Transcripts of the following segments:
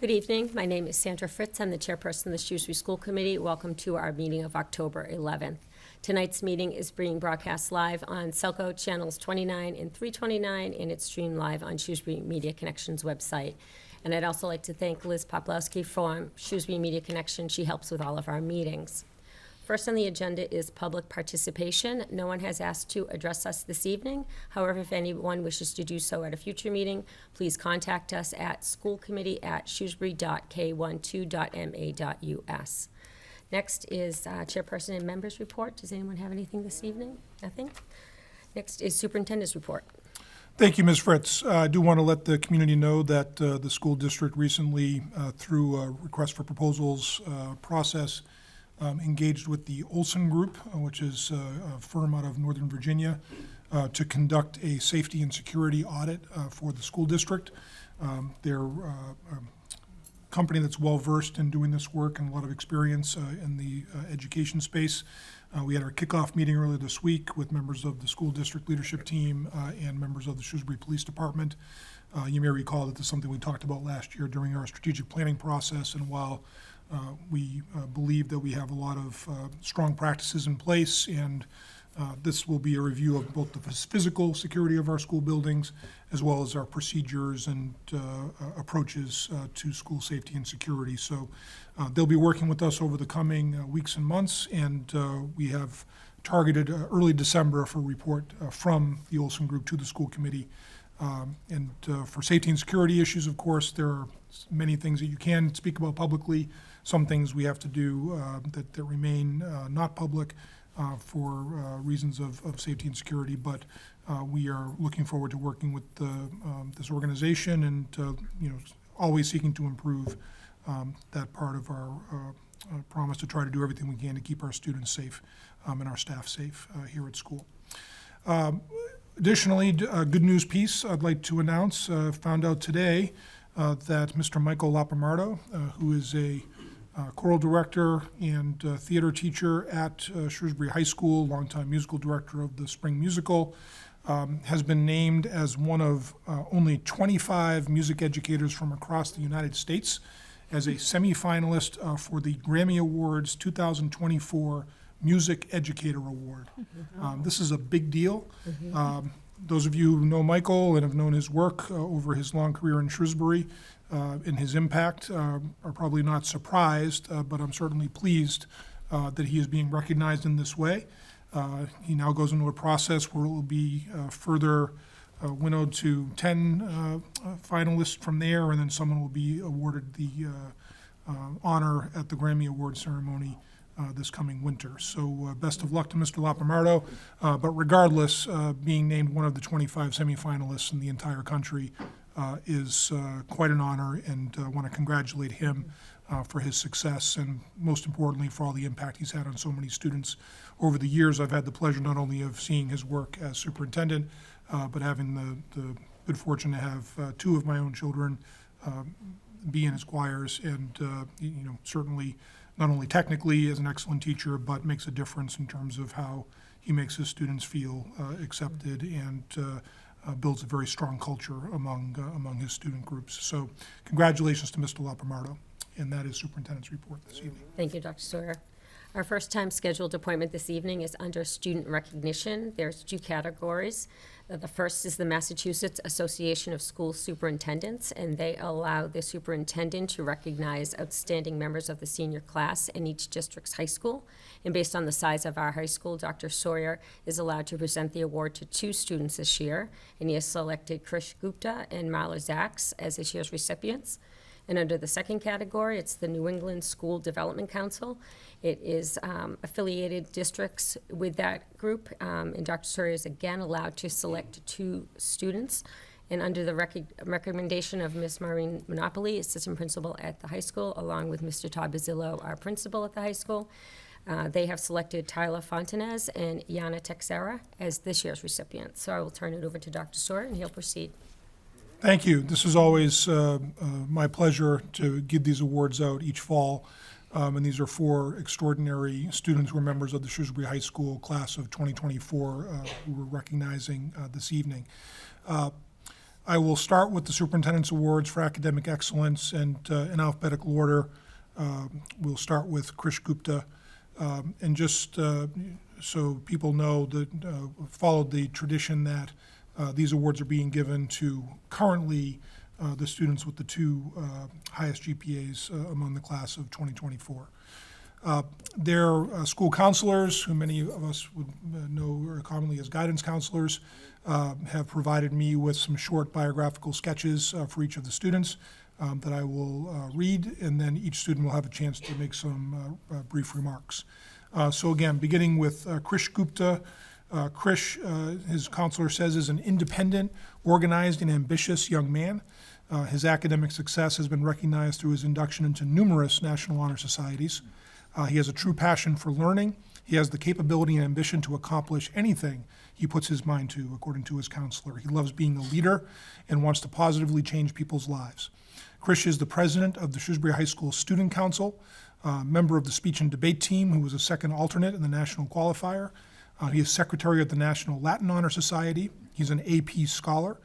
Good evening. My name is Sandra Fritz. I'm the chairperson of the Shrewsbury School Committee. Welcome to our meeting of October 11th. Tonight's meeting is being broadcast live on Selco channels 29 and 329, and it's streamed live on Shrewsbury Media Connections website. And I'd also like to thank Liz Poplowski from Shrewsbury Media Connection. She helps with all of our meetings. First on the agenda is public participation. No one has asked to address us this evening. However, if anyone wishes to do so at a future meeting, please contact us at schoolcommittee@shrewsbury.k12.ma.us. Next is chairperson and members report. Does anyone have anything this evening? Nothing? Next is superintendent's report. Thank you, Ms. Fritz. I do want to let the community know that the school district recently, through a request for proposals process, engaged with the Olson Group, which is a firm out of Northern Virginia, to conduct a safety and security audit for the school district. They're a company that's well-versed in doing this work and a lot of experience in the education space. We had our kickoff meeting earlier this week with members of the school district leadership team and members of the Shrewsbury Police Department. You may recall that this is something we talked about last year during our strategic planning process, and while we believe that we have a lot of strong practices in place, and this will be a review of both the physical security of our school buildings as well as our procedures and approaches to school safety and security. So they'll be working with us over the coming weeks and months, and we have targeted early December for a report from the Olson Group to the school committee. And for safety and security issues, of course, there are many things that you can speak about publicly. Some things we have to do that remain not public for reasons of safety and security, but we are looking forward to working with this organization and always seeking to improve that part of our promise to try to do everything we can to keep our students safe and our staff safe here at school. Additionally, a good news piece I'd like to announce. Found out today that Mr. Michael Lapamardo, who is a choral director and theater teacher at Shrewsbury High School, longtime musical director of the Spring Musical, has been named as one of only 25 music educators from across the United States as a semifinalist for the Grammy Awards 2024 Music Educator Award. This is a big deal. Those of you who know Michael and have known his work over his long career in Shrewsbury and his impact are probably not surprised, but I'm certainly pleased that he is being recognized in this way. He now goes into a process where it will be further winnowed to 10 finalists from there, and then someone will be awarded the honor at the Grammy Award ceremony this coming winter. So best of luck to Mr. Lapamardo. But regardless, being named one of the 25 semifinalists in the entire country is quite an honor, and I want to congratulate him for his success and most importantly for all the impact he's had on so many students over the years. I've had the pleasure not only of seeing his work as superintendent, but having the good fortune to have two of my own children be in his choirs, and certainly not only technically as an excellent teacher, but makes a difference in terms of how he makes his students feel accepted and builds a very strong culture among his student groups. So congratulations to Mr. Lapamardo, and that is Superintendent's report this evening. Thank you, Dr. Sawyer. Our first time scheduled appointment this evening is under student recognition. There's two categories. The first is the Massachusetts Association of School Superintendents, and they allow the superintendent to recognize outstanding members of the senior class in each district's high school. And based on the size of our high school, Dr. Sawyer is allowed to present the award to two students this year, and he has selected Krish Gupta and Marla Zaks as this year's recipients. And under the second category, it's the New England School Development Council. It is affiliated districts with that group, and Dr. Sawyer is again allowed to select two students. And under the recommendation of Ms. Maureen Monopoly, assistant principal at the high school, along with Mr. Todd Bazzillo, our principal at the high school, they have selected Tyler Fontanez and Yana Texera as this year's recipients. So I will turn it over to Dr. Sawyer, and he'll proceed. Thank you. This is always my pleasure to give these awards out each fall. And these are four extraordinary students who are members of the Shrewsbury High School class of 2024 who we're recognizing this evening. I will start with the Superintendent's Awards for Academic Excellence, and in alphabetical order, we'll start with Krish Gupta. And just so people know, that followed the tradition that these awards are being given to currently the students with the two highest GPAs among the class of 2024. Their school counselors, who many of us would know commonly as guidance counselors, have provided me with some short biographical sketches for each of the students that I will read, and then each student will have a chance to make some brief remarks. So again, beginning with Krish Gupta. Krish, his counselor says, is an independent, organized, and ambitious young man. His academic success has been recognized through his induction into numerous National Honor Societies. He has a true passion for learning. He has the capability and ambition to accomplish anything he puts his mind to, according to his counselor. He loves being a leader and wants to positively change people's lives. Krish is the president of the Shrewsbury High School Student Council, member of the speech and debate team, who was a second alternate in the national qualifier. He is secretary of the National Latin Honor Society. He's an AP scholar.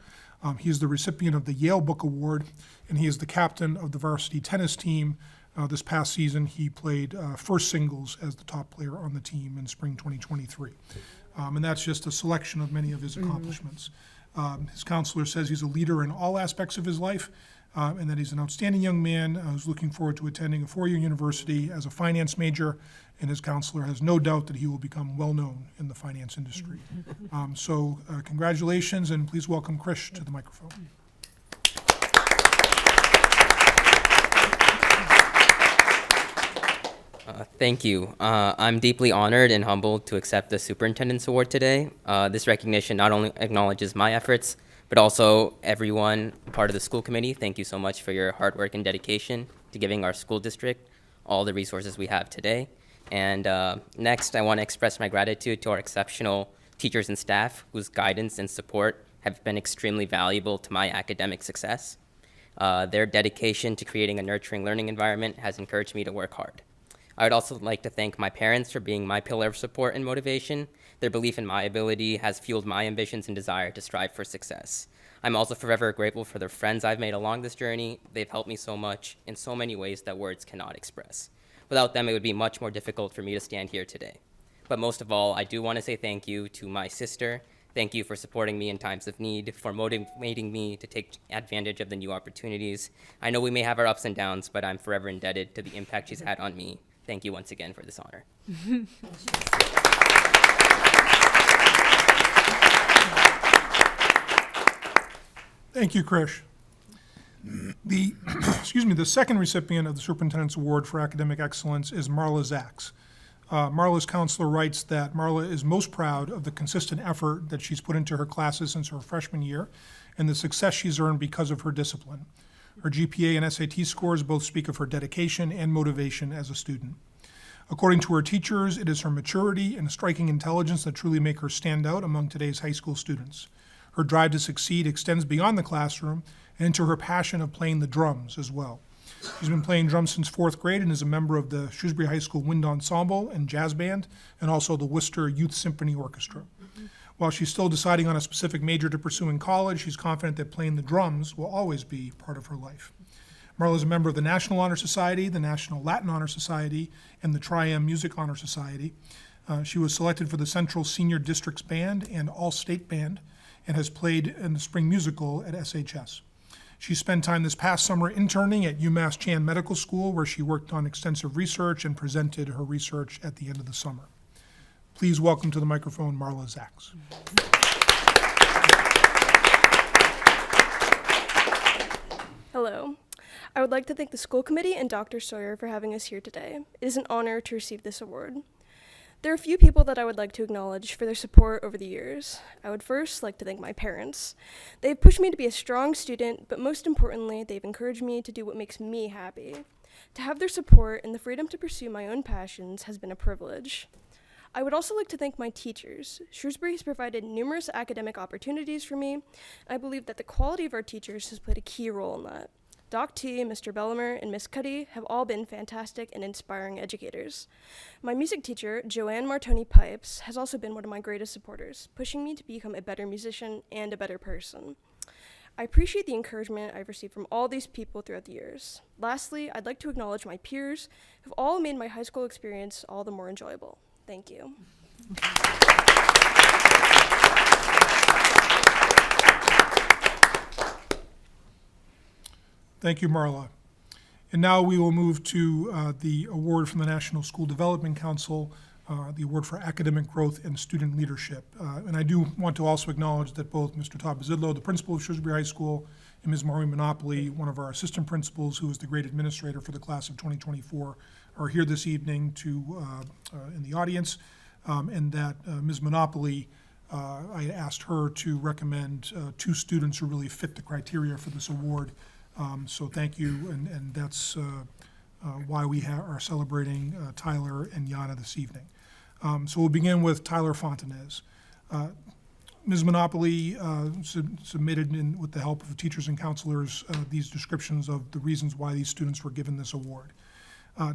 He is the recipient of the Yale Book Award, and he is the captain of the varsity tennis team. This past season, he played first singles as the top player on the team in spring 2023. And that's just a selection of many of his accomplishments. His counselor says he's a leader in all aspects of his life, and that he's an outstanding young man who's looking forward to attending a four-year university as a finance major, and his counselor has no doubt that he will become well-known in the finance industry. So congratulations, and please welcome Krish to the microphone. Thank you. I'm deeply honored and humbled to accept the Superintendent's Award today. This recognition not only acknowledges my efforts, but also everyone part of the school committee. Thank you so much for your hard work and dedication to giving our school district all the resources we have today. And next, I want to express my gratitude to our exceptional teachers and staff whose guidance and support have been extremely valuable to my academic success. Their dedication to creating a nurturing learning environment has encouraged me to work hard. I would also like to thank my parents for being my pillar of support and motivation. Their belief in my ability has fueled my ambitions and desire to strive for success. I'm also forever grateful for the friends I've made along this journey. They've helped me so much in so many ways that words cannot express. Without them, it would be much more difficult for me to stand here today. But most of all, I do want to say thank you to my sister. Thank you for supporting me in times of need, for motivating me to take advantage of the new opportunities. I know we may have our ups and downs, but I'm forever indebted to the impact she's had on me. Thank you once again for this honor. Thank you, Krish. The second recipient of the Superintendent's Award for Academic Excellence is Marla Zaks. Marla's counselor writes that Marla is most proud of the consistent effort that she's put into her classes since her freshman year and the success she's earned because of her discipline. Her GPA and SAT scores both speak of her dedication and motivation as a student. According to her teachers, it is her maturity and striking intelligence that truly make her stand out among today's high school students. Her drive to succeed extends beyond the classroom and into her passion of playing the drums as well. She's been playing drums since fourth grade and is a member of the Shrewsbury High School Wind Ensemble and Jazz Band, and also the Worcester Youth Symphony Orchestra. While she's still deciding on a specific major to pursue in college, she's confident that playing the drums will always be part of her life. Marla is a member of the National Honor Society, the National Latin Honor Society, and the Tri-M Music Honor Society. She was selected for the Central Senior Districts Band and All-State Band and has played in the Spring Musical at SHS. She spent time this past summer interning at UMass Chan Medical School, where she worked on extensive research and presented her research at the end of the summer. Please welcome to the microphone Marla Zaks. Hello. I would like to thank the school committee and Dr. Sawyer for having us here today. It is an honor to receive this award. There are a few people that I would like to acknowledge for their support over the years. I would first like to thank my parents. They've pushed me to be a strong student, but most importantly, they've encouraged me to do what makes me happy. To have their support and the freedom to pursue my own passions has been a privilege. I would also like to thank my teachers. Shrewsbury has provided numerous academic opportunities for me. I believe that the quality of our teachers has played a key role in that. Doc T, Mr. Bellimer, and Miss Cuddy have all been fantastic and inspiring educators. My music teacher, Joanne Martoni Pipes, has also been one of my greatest supporters, pushing me to become a better musician and a better person. I appreciate the encouragement I've received from all these people throughout the years. Lastly, I'd like to acknowledge my peers who've all made my high school experience all the more enjoyable. Thank you. Thank you, Marla. And now we will move to the award from the National School Development Council, the award for academic growth and student leadership. And I do want to also acknowledge that both Mr. Todd Bazidlo, the principal of Shrewsbury High School, and Ms. Maureen Monopoly, one of our assistant principals, who is the grade administrator for the class of 2024, are here this evening in the audience, and that Ms. Monopoly, I asked her to recommend 2 students who really fit the criteria for this award. So thank you, and that's why we are celebrating Tyler and Yana this evening. So we'll begin with Tyler Fontanez. Ms. Monopoly submitted, with the help of teachers and counselors, these descriptions of the reasons why these students were given this award.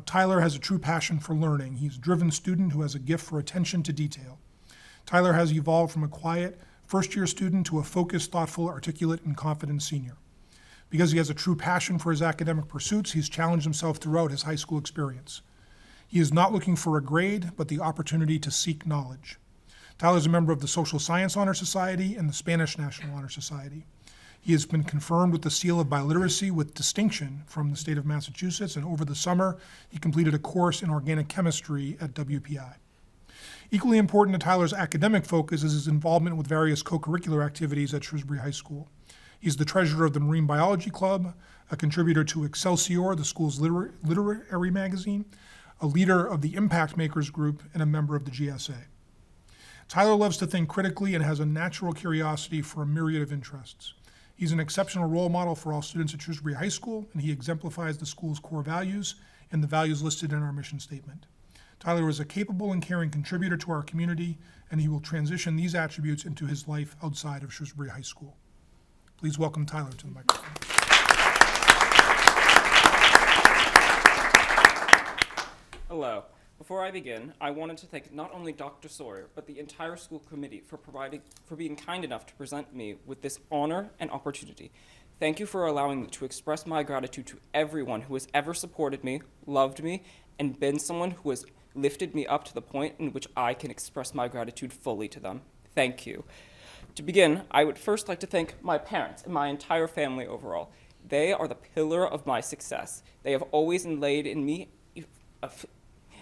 Tyler has a true passion for learning. He's a driven student who has a gift for attention to detail. Tyler has evolved from a quiet first-year student to a focused, thoughtful, articulate, and confident senior. Because he has a true passion for his academic pursuits, he's challenged himself throughout his high school experience. He is not looking for a grade, but the opportunity to seek knowledge. Tyler is a member of the Social Science Honor Society and the Spanish National Honor Society. He has been confirmed with the seal of biliteracy with distinction from the state of Massachusetts, and over the summer, he completed a course in organic chemistry at WPI. Equally important to Tyler's academic focus is his involvement with various co-curricular activities at Shrewsbury High School. He's the treasurer of the Marine Biology Club, a contributor to Excelsior, the school's literary magazine, a leader of the Impact Makers Group, and a member of the GSA. Tyler loves to think critically and has a natural curiosity for a myriad of interests. He's an exceptional role model for all students at Shrewsbury High School, and he exemplifies the school's core values and the values listed in our mission statement. Tyler is a capable and caring contributor to our community, and he will transition these attributes into his life outside of Shrewsbury High School. Please welcome Tyler to the microphone. Hello. Before I begin, I wanted to thank not only Dr. Sawyer, but the entire school committee for being kind enough to present me with this honor and opportunity. Thank you for allowing me to express my gratitude to everyone who has ever supported me, loved me, and been someone who has lifted me up to the point in which I can express my gratitude fully to them. Thank you. To begin, I would first like to thank my parents and my entire family overall. They are the pillar of my success. They have always inlaid in me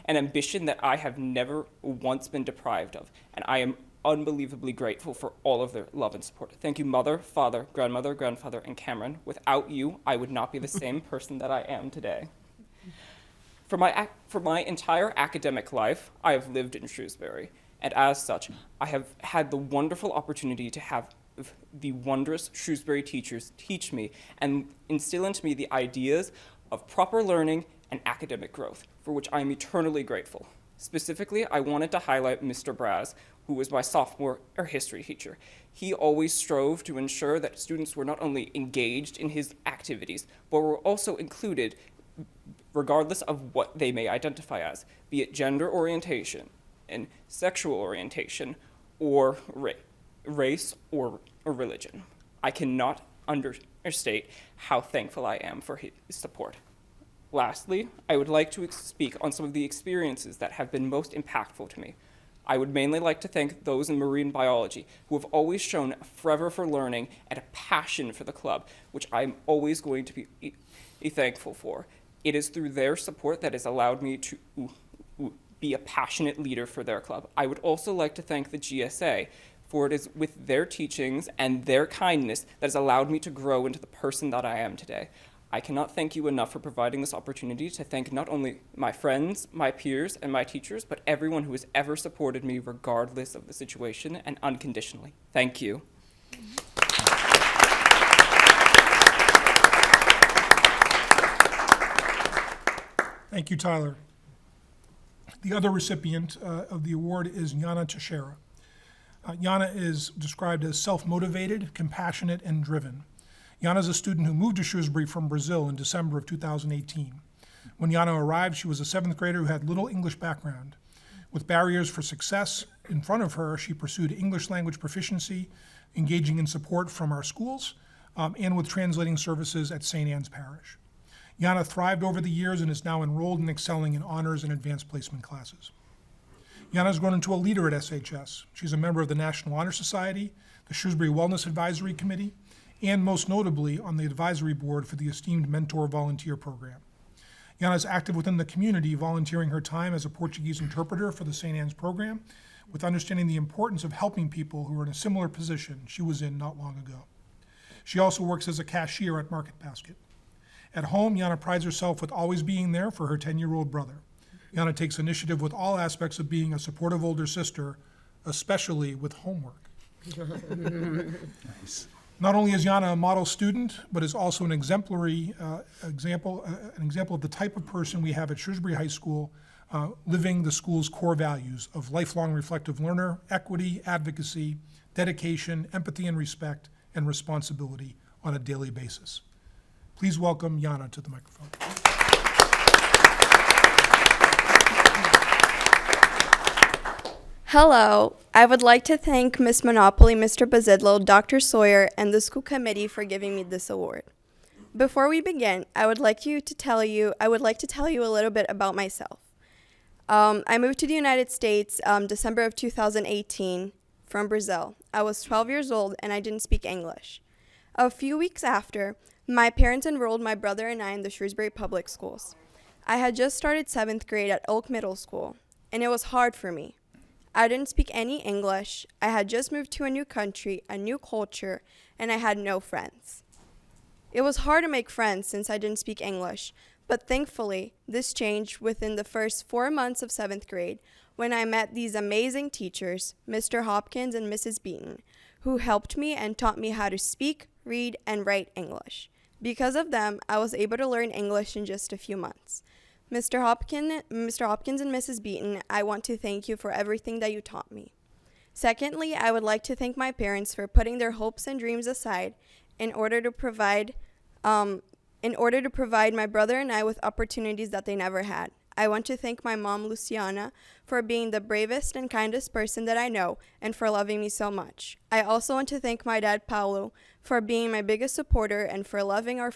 an ambition that I have never once been deprived of, and I am unbelievably grateful for all of their love and support. Thank you, mother, father, grandmother, grandfather, and Cameron. Without you, I would not be the same person that I am today. For my entire academic life, I have lived in Shrewsbury. And as such, I have had the wonderful opportunity to have the wondrous Shrewsbury teachers teach me and instill into me the ideas of proper learning and academic growth, for which I am eternally grateful. Specifically, I wanted to highlight Mr. Braz, who was my sophomore history teacher. He always strove to ensure that students were not only engaged in his activities, but were also included regardless of what they may identify as, be it gender orientation, and sexual orientation, or race or religion. I cannot understate how thankful I am for his support. Lastly, I would like to speak on some of the experiences that have been most impactful to me. I would mainly like to thank those in marine biology who have always shown a fervor for learning and a passion for the club, which I'm always going to be thankful for. It is through their support that has allowed me to be a passionate leader for their club. I would also like to thank the GSA, for it is with their teachings and their kindness that has allowed me to grow into the person that I am today. I cannot thank you enough for providing this opportunity to thank not only my friends, my peers, and my teachers, but everyone who has ever supported me regardless of the situation and unconditionally. Thank you. Thank you, Tyler. The other recipient of the award is Yana Teixeira. Yana is described as self-motivated, compassionate, and driven. Yana is a student who moved to Shrewsbury from Brazil in December of 2018. When Yana arrived, she was a 7th grader who had little English background. With barriers for success in front of her, she pursued English language proficiency, engaging in support from our schools, and with translating services at St. Anne's Parish. Yana thrived over the years and is now enrolled and excelling in honors and advanced placement classes. Yana has grown into a leader at SHS. She's a member of the National Honor Society, the Shrewsbury Wellness Advisory Committee, and most notably on the advisory board for the esteemed Mentor Volunteer Program. Yana is active within the community, volunteering her time as a Portuguese interpreter for the St. Anne's program, with understanding the importance of helping people who are in a similar position she was in not long ago. She also works as a cashier at Market Basket. At home, Yana prides herself with always being there for her 10-year-old brother. Yana takes initiative with all aspects of being a supportive older sister, especially with homework. Nice. Not only is Yana a model student, but is also an exemplary example of the type of person we have at Shrewsbury High School, living the school's core values of lifelong reflective learner, equity, advocacy, dedication, empathy and respect, and responsibility on a daily basis. Please welcome Yana to the microphone. Hello. I would like to thank Ms. Monopoly, Mr. Bazidlo, Dr. Sawyer, and the school committee for giving me this award. Before we begin, I would like to tell you a little bit about myself. I moved to the United States December of 2018 from Brazil. I was 12 years old and I didn't speak English. A few weeks after, my parents enrolled my brother and I in the Shrewsbury Public Schools. I had just started 7th grade at Oak Middle School, and it was hard for me. I didn't speak any English. I had just moved to a new country, a new culture, and I had no friends. It was hard to make friends since I didn't speak English, but thankfully, this changed within the first 4 months of 7th grade when I met these amazing teachers, Mr. Hopkins and Mrs. Beaton, who helped me and taught me how to speak, read, and write English. Because of them, I was able to learn English in just a few months. Mr. Hopkins and Mrs. Beaton, I want to thank you for everything that you taught me. Secondly, I would like to thank my parents for putting their hopes and dreams aside in order to provide my brother and I with opportunities that they never had. I want to thank my mom, Luciana, for being the bravest and kindest person that I know and for loving me so much. I also want to thank my dad, Paulo, for being my biggest supporter and for loving our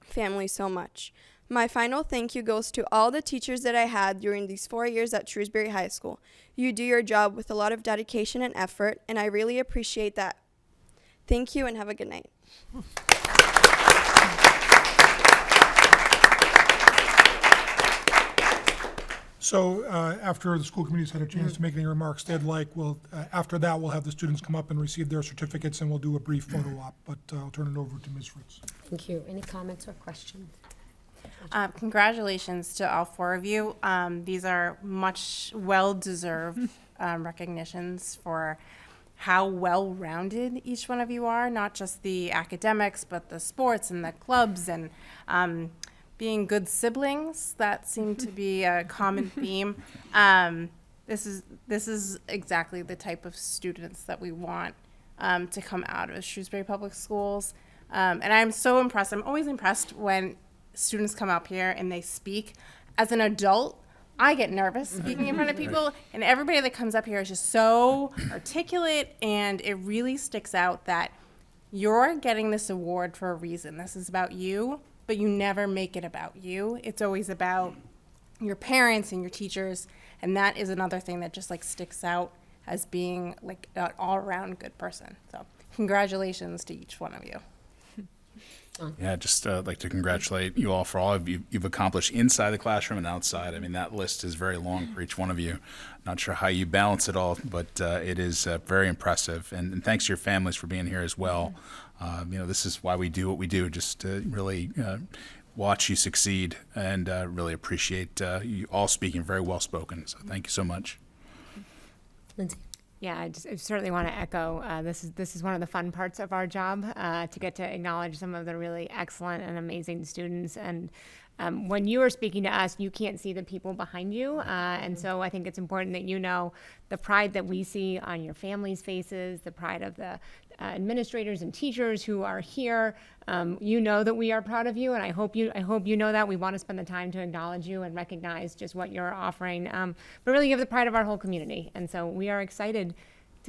family so much. My final thank you goes to all the teachers that I had during these 4 years at Shrewsbury High School. You do your job with a lot of dedication and effort, and I really appreciate that. Thank you and have a good night. So after the school committee's had a chance to make any remarks they'd like, after that, we'll have the students come up and receive their certificates, and we'll do a brief photo op, but I'll turn it over to Ms. Fritz. Thank you. Any comments or questions? Congratulations to all four of you. These are much well-deserved recognitions for how well-rounded each one of you are, not just the academics, but the sports and the clubs and being good siblings. That seemed to be a common theme. This is exactly the type of students that we want to come out of Shrewsbury Public Schools. And I'm so impressed. I'm always impressed when students come up here and they speak. As an adult, I get nervous speaking in front of people, and everybody that comes up here is just so articulate, and it really sticks out that you're getting this award for a reason. This is about you, but you never make it about you. It's always about your parents and your teachers, and that is another thing that just like sticks out as being like an all-around good person. So congratulations to each one of you. Yeah, just like to congratulate you all for all of you've accomplished inside the classroom and outside. I mean, that list is very long for each one of you. Not sure how you balance it all, but it is very impressive. And thanks to your families for being here as well. This is why we do what we do, just to really watch you succeed, and really appreciate you all speaking very well spoken. So thank you so much. Lindsay? Yeah, I certainly want to echo. This is one of the fun parts of our job, to get to acknowledge some of the really excellent and amazing students. And when you are speaking to us, you can't see the people behind you, and so I think it's important that you know the pride that we see on your families' faces, the pride of the administrators and teachers who are here. You know that we are proud of you, and I hope you know that. We want to spend the time to acknowledge you and recognize just what you're offering, but really you have the pride of our whole community, and so we are excited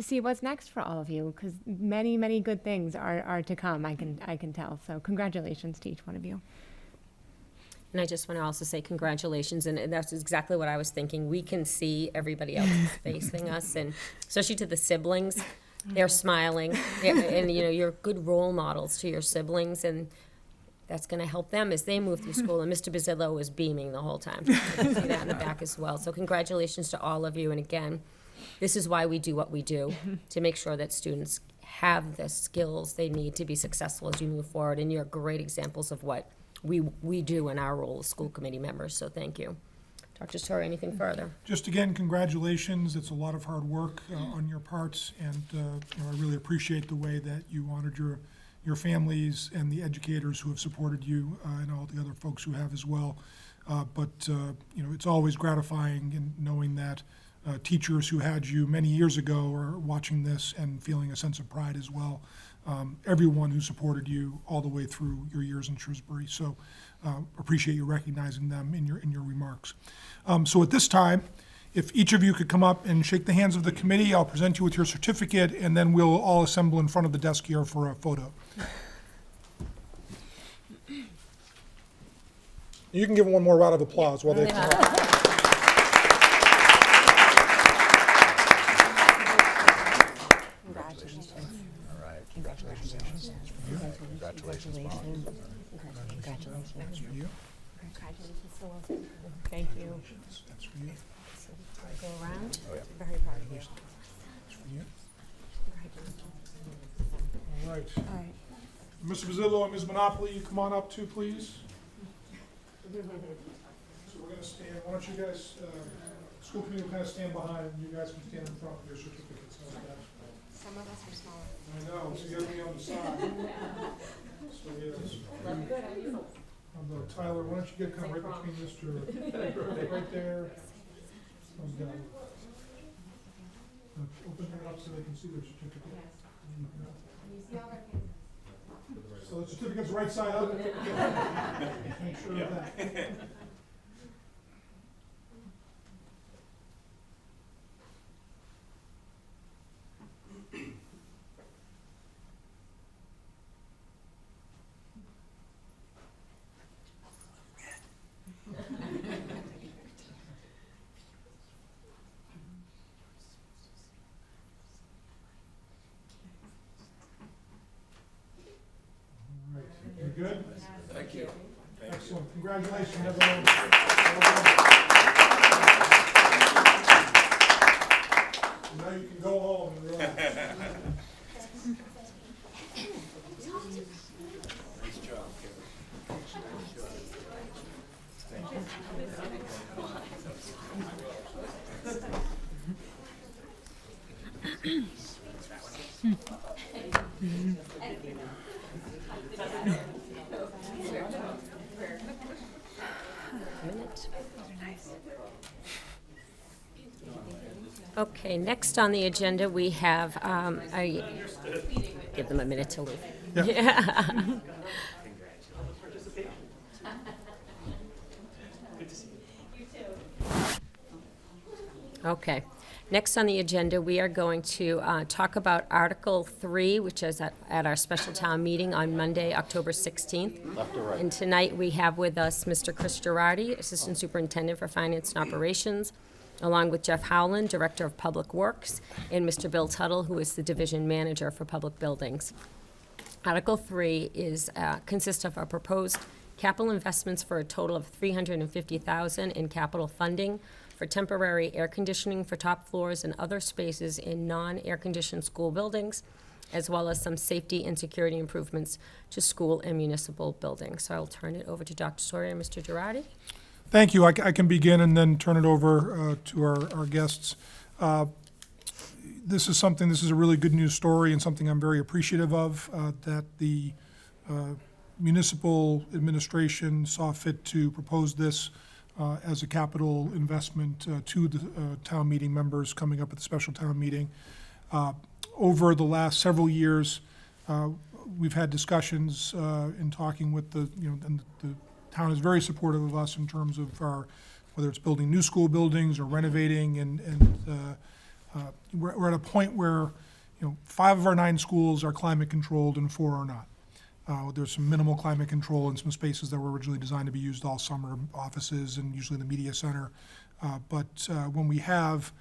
see what's next for all of you, because many, many good things are to come, I can tell. So congratulations to each one of you. And I just want to also say congratulations, and that's exactly what I was thinking. We can see everybody else is facing us, and especially to the siblings, they're smiling, and you know, you're good role models to your siblings, and that's going to help them as they move through school. And Mr. Bazzillo was beaming the whole time. I can see that in the back as well. So congratulations to all of you, and again, this is why we do what we do, to make sure that students have the skills they need to be successful as you move forward, and you're great examples of what we do in our role as school committee members, so thank you. Dr. Sawyer, anything further? Just again, congratulations. It's a lot of hard work on your parts, and you know, I really appreciate the way that you honored your families and the educators who have supported you, and all the other folks who have as well. But you know, it's always gratifying in knowing that teachers who had you many years ago are watching this and feeling a sense of pride as well. Everyone who supported you all the way through your years in Shrewsbury. So appreciate you recognizing them in your remarks. So at this time, if each of you could come up and shake the hands of the committee, I'll present you with your certificate, and then we'll all assemble in front of the desk here for a photo. You can give one more round of applause while they come up. Thank you. That's for you. Go around. Very proud of you. That's for you. All right. Mr. Bazzillo and Ms. Monopoly, you come on up too, please. So we're going to stand. Why don't you guys, school committee will kind of stand behind, and you guys can stand in front with your certificates. How's that? Some of us are smaller. I know, so you got to be on the side. So yes. Tyler, why don't you get kind of right between Mr. right there. Open it up so they can see their certificate. So the certificate's right side up. Make sure of that. You good? Thank you. Excellent. Congratulations, everyone. Now you can go home and relax. Nice job, Okay, next on the agenda, we have, give them a minute to leave. Yeah. Okay. Next on the agenda, we are going to talk about Article 3, which is at our special town meeting on Monday, October 16th. Left or right? And tonight, we have with us Mr. Chris Girardi, Assistant Superintendent for Finance and Operations, along with Jeff Howland, Director of Public Works, and Mr. Bill Tuttle, who is the Division Manager for Public Buildings. Article 3 consists of our proposed capital investments for a total of $350,000 in capital funding for temporary air conditioning for top floors and other spaces in non-air-conditioned school buildings, as well as some safety and security improvements to school and municipal buildings. So I'll turn it over to Dr. Sawyer and Mr. Girardi. Thank you. I can begin and then turn it over to our guests. This is a really good news story and something I'm very appreciative of, that the municipal administration saw fit to propose this as a capital investment to the town meeting members coming up at the special town meeting. Over the last several years, we've had discussions in talking with and the town is very supportive of us in terms of whether it's building new school buildings or renovating, and we're at a point where, 5 of our 9 schools are climate controlled and 4 are not. There's some minimal climate control in some spaces that were originally designed to be used all summer, offices and usually the media center. But when we have,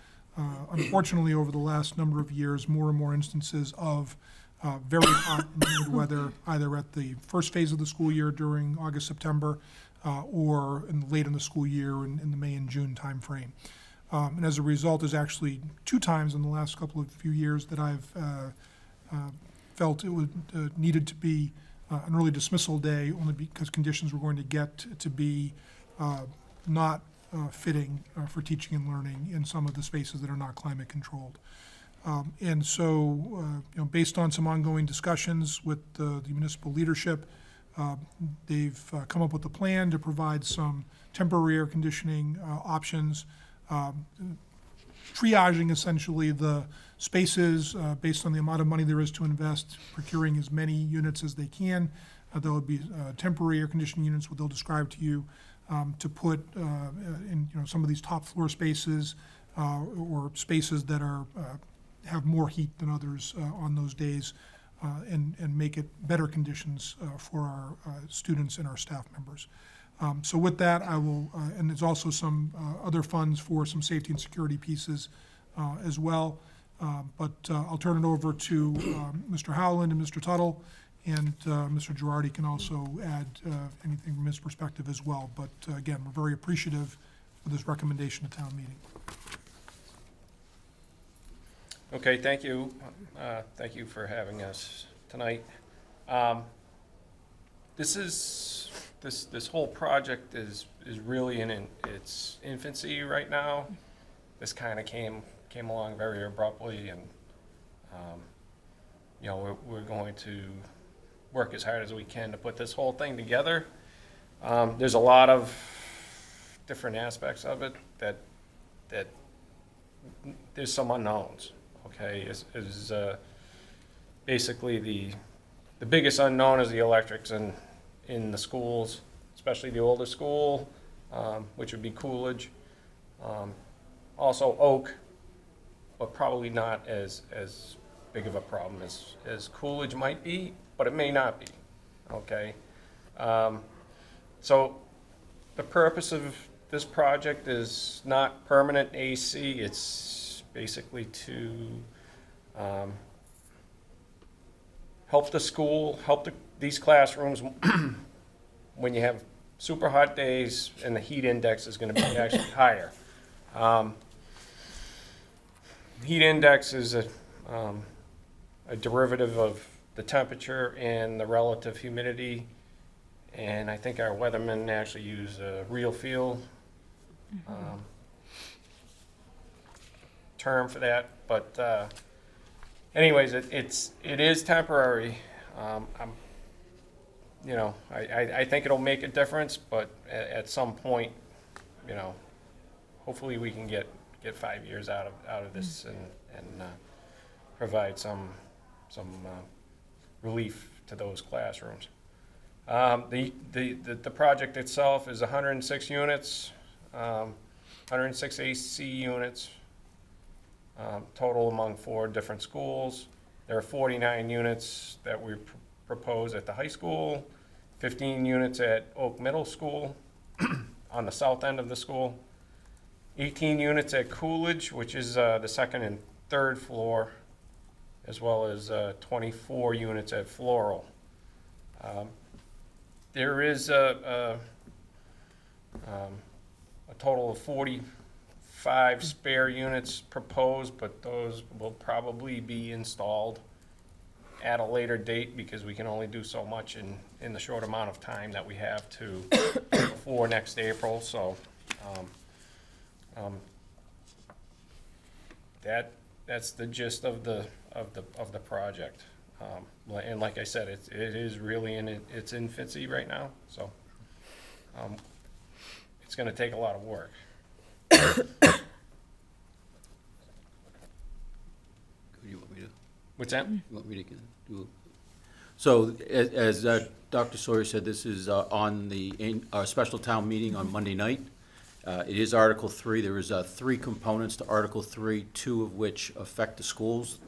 unfortunately, over the last number of years, more and more instances of very hot and humid weather, either at the first phase of the school year during August, September, or late in the school year in the May and June timeframe. And as a result, there's actually 2 times in the last few years that I've felt it was needed to be an early dismissal day, only because conditions were going to get to be not fitting for teaching and learning in some of the spaces that are not climate controlled. And so, based on some ongoing discussions with the municipal leadership, they've come up with a plan to provide some temporary air conditioning options, triaging essentially the spaces based on the amount of money there is to invest, procuring as many units as they can. There will be temporary air conditioning units, what they'll describe to you, to put in some of these top floor spaces or spaces that are have more heat than others on those days, and make it better conditions for our students and our staff members. So with that, I will, and there's also some other funds for some safety and security pieces as well. But I'll turn it over to Mr. Howland and Mr. Tuttle, and Mr. Girardi can also add anything from his perspective as well. But again, we're very appreciative for this recommendation to town meeting. Okay, thank you. Thank you for having us tonight. This whole project is really in its infancy right now. This kind of came along very abruptly, and we're going to work as hard as we can to put this whole thing together. There's a lot of different aspects of it that there's some unknowns. Okay, is basically the biggest unknown is the electrics in the schools, especially the older school, which would be Coolidge. Also Oak, but probably not as big of a problem as Coolidge might be, but it may not be. Okay, so the purpose of this project is not permanent AC. It's basically to help the school, these classrooms when you have super hot days and the heat index is going to be actually higher. Heat index is a derivative of the temperature and the relative humidity, and I think our weathermen actually use a real feel term for that, but anyways, it is temporary. I think it'll make a difference, but at some point, hopefully we can get 5 years out of this and provide some relief to those classrooms. The project itself is 106 units, 106 AC units. Total among 4 different schools. There are 49 units that we propose at the high school, 15 units at Oak Middle School on the south end of the school, 18 units at Coolidge, which is the second and third floor, as well as 24 units at Floral. There is a total of 45 spare units proposed, but those will probably be installed at a later date because we can only do so much in the short amount of time that we have to before next April. So that's the gist of the project. And like I said, it is really in its infancy right now. So it's going to take a lot of work. You want me to? What's that? You want me to do? So, as Dr. Sawyer said, this is on our special town meeting on Monday night. It is Article 3. There is 3 components to Article 3, 2 of which affect the schools.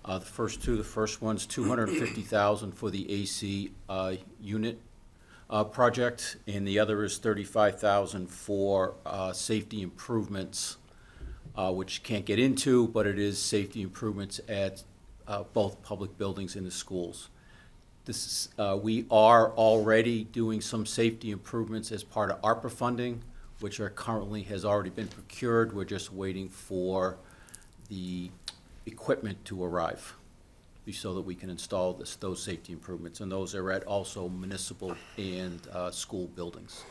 The first one's $250,000 for the AC unit project, and the other is $35,000 for safety improvements, which can't get into, but it is safety improvements at both public buildings in the schools. We are already doing some safety improvements as part of ARPA funding, which has already been procured. We're just waiting for the equipment to arrive so that we can install those safety improvements, and those are at also municipal and school buildings.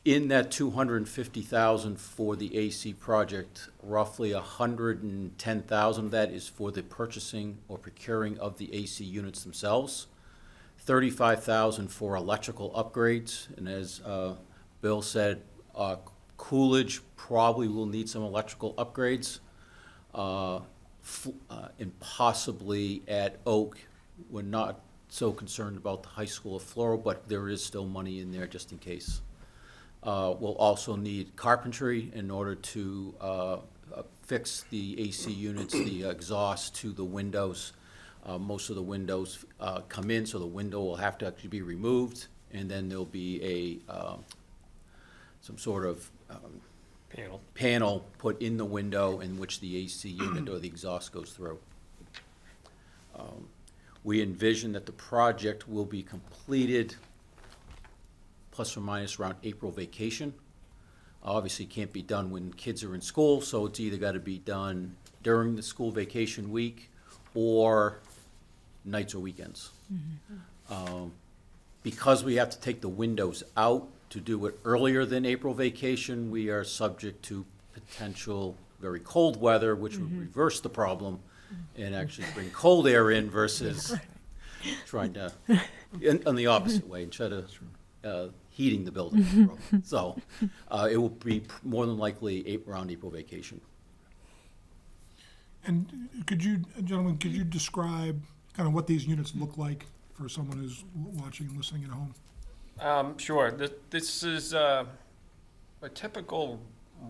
In that $250,000 for the AC project, roughly $110,000 of that is for the purchasing or procuring of the AC units themselves. $35,000 for electrical upgrades, and as Bill said, Coolidge probably will need some electrical upgrades, and possibly at Oak. We're not so concerned about the high school of Floral, but there is still money in there just in case. We'll also need carpentry in order to fix the AC units, the exhaust to the windows. Most of the windows come in, so the window will have to actually be removed, and then there'll be some sort of panel put in the window in which the AC unit or the exhaust goes through. We envision that the project will be completed plus or minus around April vacation. Obviously, it can't be done when kids are in school, so it's either got to be done during the school vacation week or nights or weekends. Because we have to take the windows out to do it earlier than April vacation, we are subject to potential very cold weather, which would reverse the problem and actually bring cold air in versus trying to, in the opposite way, instead of heating the building. So it will be more than likely around April vacation. And gentlemen, could you describe kind of what these units look like for someone who's watching and listening at home? Sure. This is a typical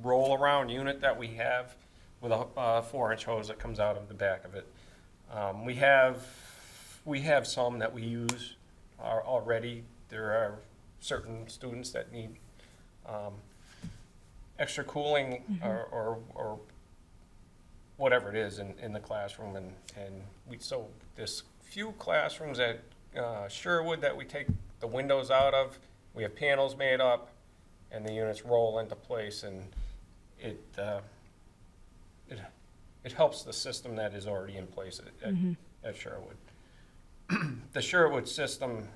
roll-around unit that we have with a 4-inch hose that comes out of the back of it. We have some that we use already. There are certain students that need extra cooling or whatever it is in the classroom, and so there's few classrooms at Sherwood that we take the windows out of. We have panels made up, and the units roll into place, and it helps the system that is already in place at Sherwood. The Sherwood system,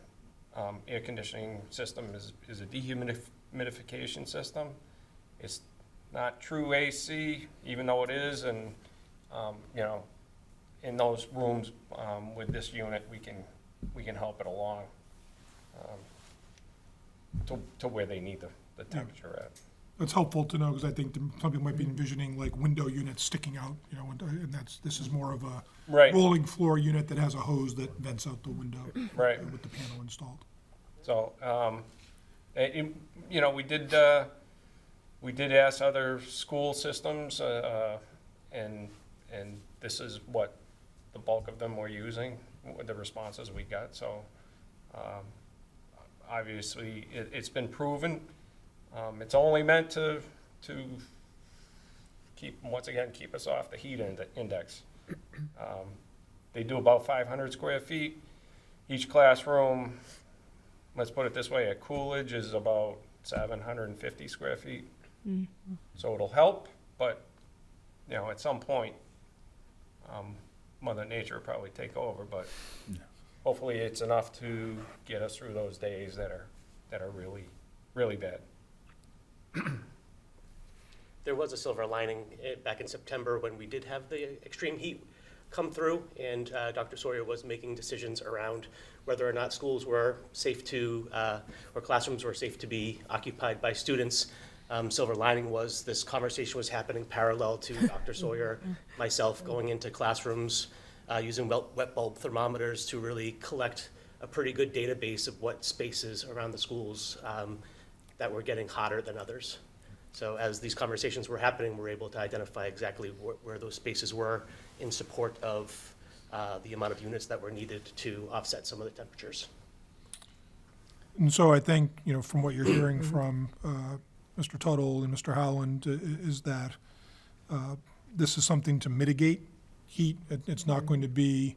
air conditioning system, is a dehumidification system. It's not true AC, even though it is, and in those rooms with this unit, we can help it along to where they need the temperature at. That's helpful to know, because I think some people might be envisioning like window units sticking out, and this is more of a rolling floor unit that has a hose that vents out the window with the panel installed. So, we did ask other school systems, and this is what the bulk of them were using, the responses we got. So, obviously, it's been proven. It's only meant to keep us off the heat index. They do about 500 square feet. Each classroom, let's put it this way, at Coolidge is about 750 square feet. So it'll help, but at some point, Mother Nature will probably take over. But hopefully, it's enough to get us through those days that are really, really bad. There was a silver lining back in September when we did have the extreme heat come through, and Dr. Sawyer was making decisions around whether or not schools were safe to, or classrooms were safe to be occupied by students. Silver lining was this conversation was happening parallel to Dr. Sawyer, myself going into classrooms using wet bulb thermometers to really collect a pretty good database of what spaces around the schools that were getting hotter than others. So as these conversations were happening, we're able to identify exactly where those spaces were in support of the amount of units that were needed to offset some of the temperatures. And so I think, from what you're hearing from Mr. Tuttle and Mr. Howland, is that this is something to mitigate heat. It's not going to be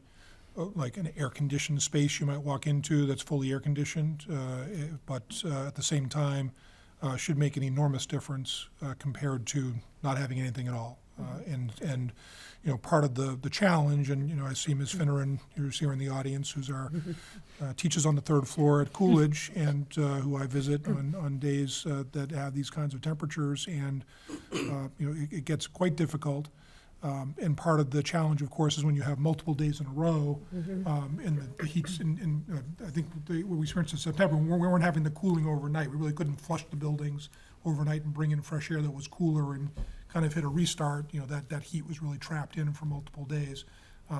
like an air-conditioned space you might walk into that's fully air-conditioned, but at the same time, should make an enormous difference compared to not having anything at all. And part of the challenge, and I see Ms. Finneran, who's here in the audience, who's our teaches on the third floor at Coolidge, and who I visit on days that have these kinds of temperatures, and it gets quite difficult. And part of the challenge, of course, is when you have multiple days in a row, and the heat's I think what we experienced in September, we weren't having the cooling overnight. We really couldn't flush the buildings overnight and bring in fresh air that was cooler and kind of hit a restart. That heat was really trapped in for multiple days.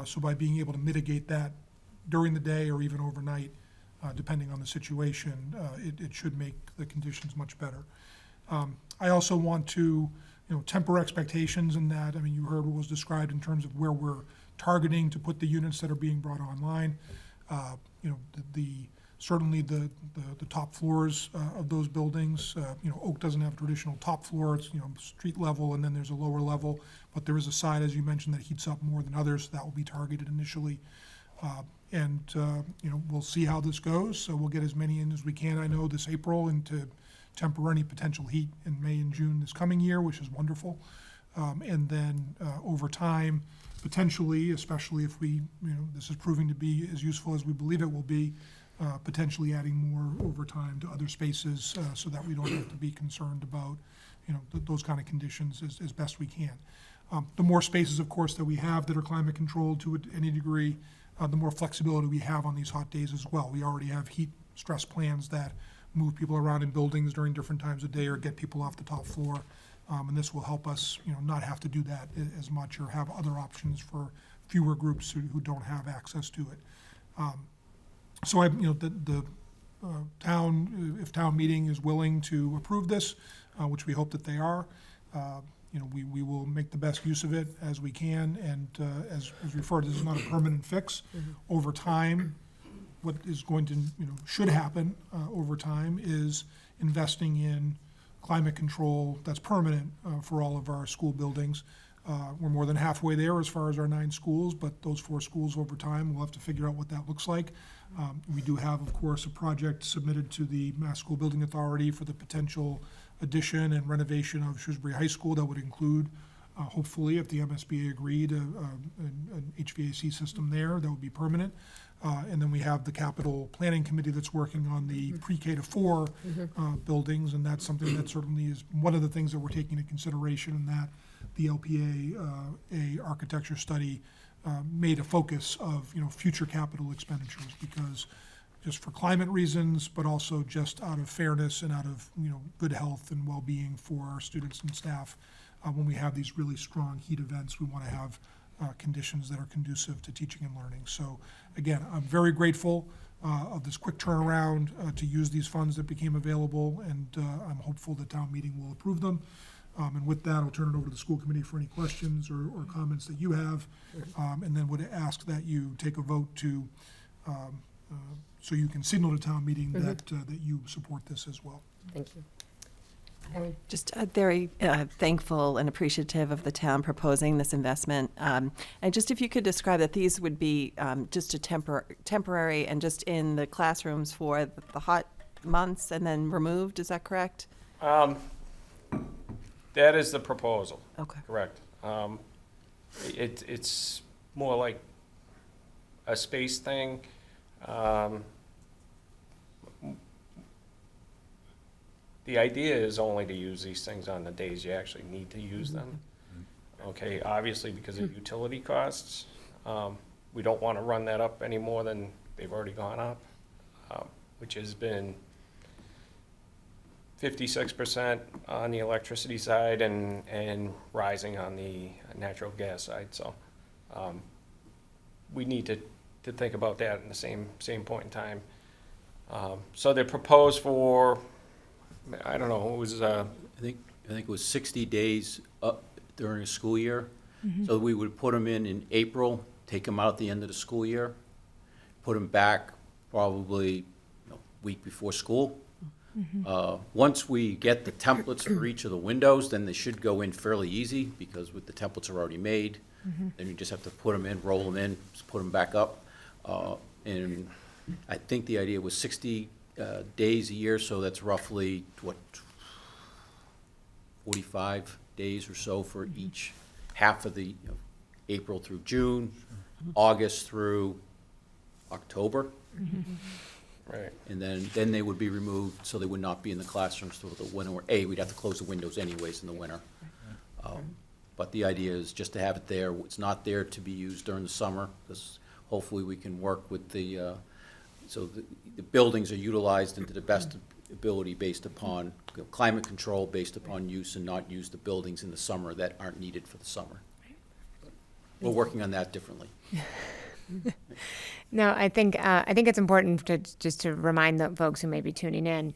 So by being able to mitigate that during the day or even overnight, depending on the situation, it should make the conditions much better. I also want to temper expectations in that. I mean, you heard what was described in terms of where we're targeting to put the units that are being brought online. Certainly the top floors of those buildings. Oak doesn't have a traditional top floor. It's street level, and then there's a lower level. But there is a side, as you mentioned, that heats up more than others. So that will be targeted initially. We'll see how this goes. So we'll get as many in as we can, I know, this April, and to temper any potential heat in May and June this coming year, which is wonderful. And then over time, potentially, especially if this is proving to be as useful as we believe it will be, potentially adding more overtime to other spaces so that we don't have to be concerned about those kind of conditions as best we can. The more spaces, of course, that we have that are climate controlled to any degree, the more flexibility we have on these hot days as well. We already have heat stress plans that move people around in buildings during different times of day or get people off the top floor. And this will help us not have to do that as much or have other options for fewer groups who don't have access to it. So the town, if town meeting is willing to approve this, which we hope that they are, we will make the best use of it as we can. And as referred, this is not a permanent fix. Over time, what is going to, should happen over time is investing in climate control that's permanent for all of our school buildings. We're more than halfway there as far as our 9 schools, but those 4 schools over time, we'll have to figure out what that looks like. We do have, of course, a project submitted to the Mass School Building Authority for the potential addition and renovation of Shrewsbury High School that would include, hopefully, if the MSBA agreed, an HVAC system there that would be permanent. And then we have the capital planning committee that's working on the pre-K to 4 buildings, and that's something that certainly is one of the things that we're taking into consideration, in that the LPA architecture study made a focus of future capital expenditures, because just for climate reasons, but also just out of fairness and out of good health and well-being for our students and staff. When we have these really strong heat events, we want to have conditions that are conducive to teaching and learning. So again, I'm very grateful of this quick turnaround to use these funds that became available, and I'm hopeful that town meeting will approve them. And with that, I'll turn it over to the school committee for any questions or comments that you have, and then would ask that you take a vote to, so you can signal to town meeting that you support this as well. Thank you. Just very thankful and appreciative of the town proposing this investment. And just if you could describe that these would be just a temporary and just in the classrooms for the hot months and then removed, is that correct? That is the proposal. Okay. Correct. It's more like a space thing. The idea is only to use these things on the days you actually need to use them. Okay, obviously because of utility costs, we don't want to run that up any more than they've already gone up, which has been 56% on the electricity side and rising on the natural gas side. So we need to think about that in the same point in time. So they're proposed for I don't know, it was, I think it was 60 days up during a school year. So we would put them in April, take them out at the end of the school year, put them back probably week before school. Once we get the templates for each of the windows, then they should go in fairly easy, because with the templates are already made. Then you just have to put them in, roll them in, just put them back up. And I think the idea was 60 days a year, so that's roughly, 45 days or so for each half of the, April through June, August through October. right. And then they would be removed, so they would not be in the classrooms through the winter. We'd have to close the windows anyways in the winter. But the idea is just to have it there. It's not there to be used during the summer, because hopefully we can work with so the buildings are utilized into the best ability based upon climate control, based upon use, and not use the buildings in the summer that aren't needed for the summer. We're working on that differently. No, I think it's important to remind the folks who may be tuning in.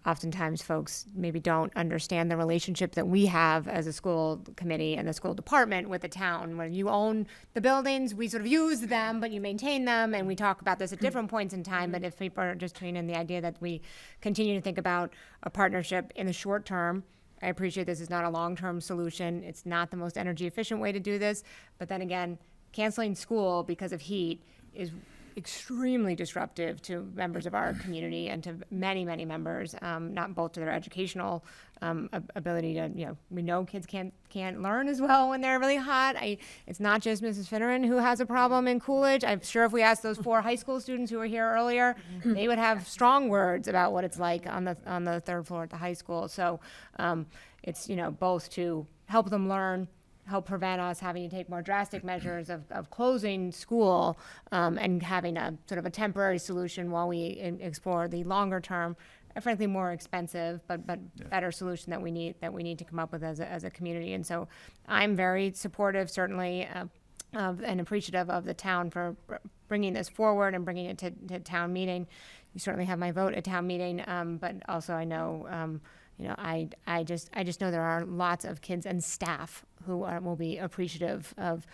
Oftentimes, folks maybe don't understand the relationship that we have as a school committee and the school department with the town. When you own the buildings, we sort of use them, but you maintain them, and we talk about this at different points in time. But if people are just tuning in, the idea that we continue to think about a partnership in the short term. I appreciate this is not a long-term solution. It's not the most energy-efficient way to do this. But then again, canceling school because of heat is extremely disruptive to members of our community and to many, many members, not both to their educational ability to, we know kids can't learn as well when they're really hot. It's not just Mrs. Finneran who has a problem in Coolidge. I'm sure if we asked those 4 high school students who were here earlier, they would have strong words about what it's like on the 3rd floor at the high school. So it's, both to help them learn, help prevent us having to take more drastic measures of closing school and having a sort of a temporary solution while we explore the longer term, frankly more expensive but better solution that we need to come up with as a community. And so I'm very supportive, certainly, and appreciative of the town for bringing this forward and bringing it to town meeting. You certainly have my vote at town meeting, but also I know. I just know there are lots of kids and staff who will be appreciative of,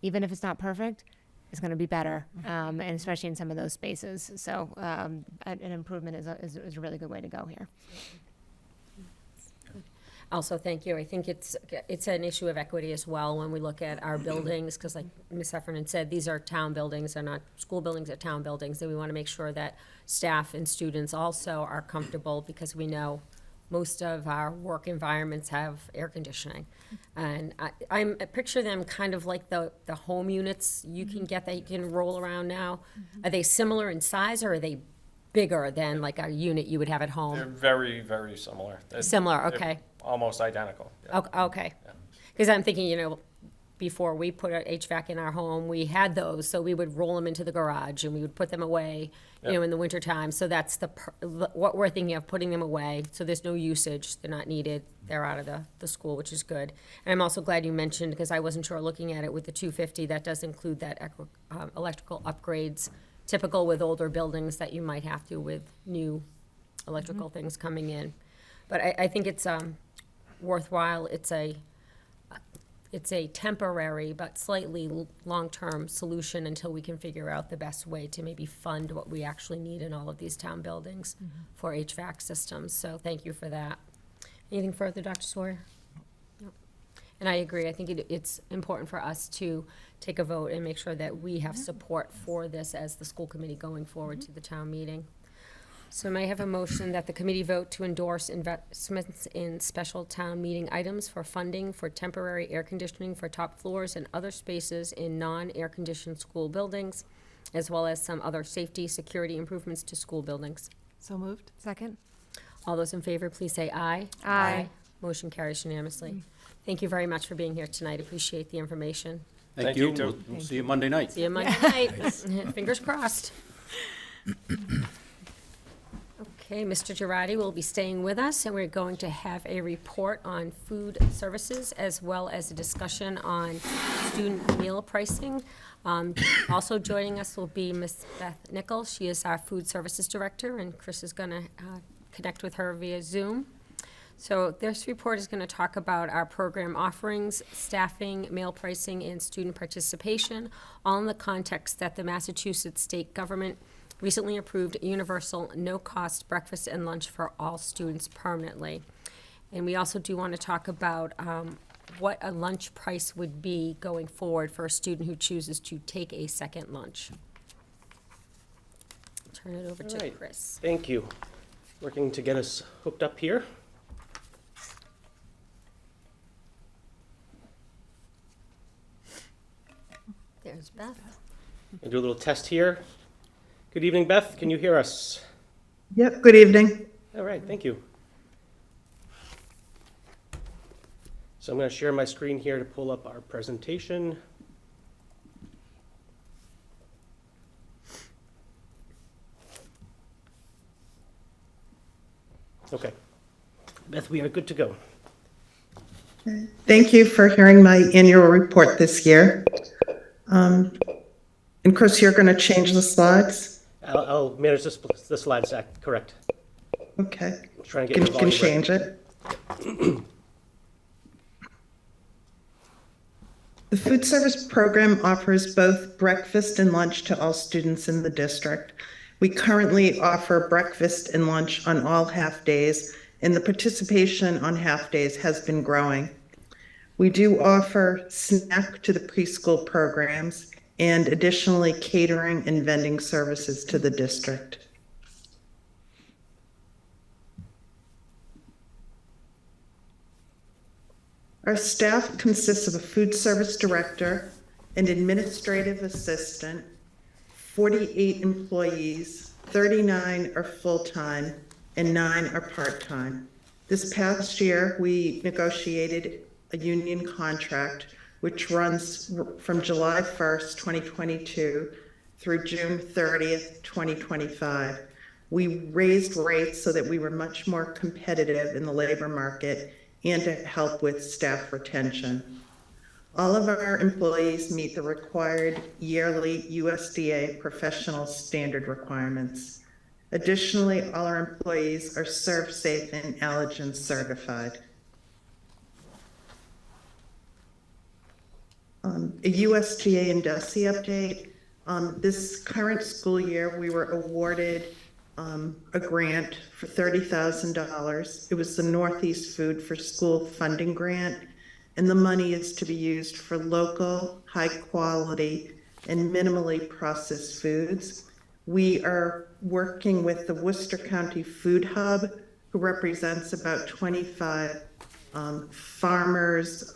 even if it's not perfect, it's going to be better, and especially in some of those spaces. So an improvement is a really good way to go here. Also, thank you. I think it's an issue of equity as well when we look at our buildings, because like Ms. Heffernan said, these are town buildings, they're not school buildings, they're town buildings, and we want to make sure that staff and students also are comfortable, because we know most of our work environments have air conditioning. And I picture them kind of like the home units you can get that you can roll around now. Are they similar in size, or are they bigger than like a unit you would have at They're home? very, very similar. Similar, They're okay. Almost identical. Yeah. Okay. Because I'm thinking, before we put our HVAC in our home, we had those, so we would roll them into the garage and we would put them away, in the wintertime. So that's what we're thinking of, putting them away. So there's no usage, they're not needed, they're out of the school, which is good. And I'm also glad you mentioned, because I wasn't sure looking at it with the 250, that does include that electrical upgrades, typical with older buildings that you might have to with new electrical things coming in. But I think it's worthwhile. It's a temporary but slightly long-term solution until we can figure out the best way to maybe fund what we actually need in all of these town buildings for HVAC systems. So thank you for that. Anything further, Dr. Sawyer? No. And I agree. I think it's important for us to take a vote and make sure that we have support for this as the school committee going forward to the town meeting. So may I have a motion that the committee vote to endorse investments in special town meeting items for funding for temporary air conditioning for top floors and other spaces in non-air conditioned school buildings, as well as some other safety, security improvements to school buildings? So moved. Second. All those in favor, please say aye. Aye. Motion carries unanimously. Thank you very much for being here tonight. Appreciate the information. Thank you, you. too. We'll see you Monday night. See you Monday night. Fingers crossed. Okay, Mr. Girardi will be staying with us, and we're going to have a report on food services as well as a discussion on student meal pricing. Also joining us will be Ms. Beth Nichols. She is our food services director, and Chris is going to connect with her via Zoom. So this report is going to talk about our program offerings, staffing, meal pricing, and student participation, all in the context that the Massachusetts state government recently approved universal no-cost breakfast and lunch for all students permanently. And we also do want to talk about what a lunch price would be going forward for a student who chooses to take a second lunch. Turn it over All to right. Chris. Thank you. Working to get us hooked up here. There's Beth. I'll do a little test here. Good evening, Beth. Can you hear us? Yep, good evening. All right, thank you. So I'm going to share my screen here to pull up our presentation. Okay. Beth, we are good to go. Thank you for hearing my annual report this year. And Chris, you're going to change the slides? I'll manage the slides, correct. Okay. Trying to get your Can volume change it. The food service program offers both breakfast and lunch to all students in the district. We currently offer breakfast and lunch on all half days, and the participation on half days has been growing. We do offer snack to the preschool programs and additionally catering and vending services to the district. Our staff consists of a food service director, an administrative assistant, 48 employees, 39 are full-time, and 9 are part-time. This past year, we negotiated a union contract which runs from July 1st, 2022 through June 30th, 2025. We raised rates so that we were much more competitive in the labor market and to help with staff retention. All of our employees meet the required yearly USDA professional standard requirements. Additionally, all our employees are ServSafe and Allergen certified. A USDA and DESE update. This current school year, we were awarded a grant for $30,000. It was the Northeast Food for School Funding Grant, and the money is to be used for local, high quality, and minimally processed foods. We are working with the Worcester County Food Hub, who represents about 25 farmers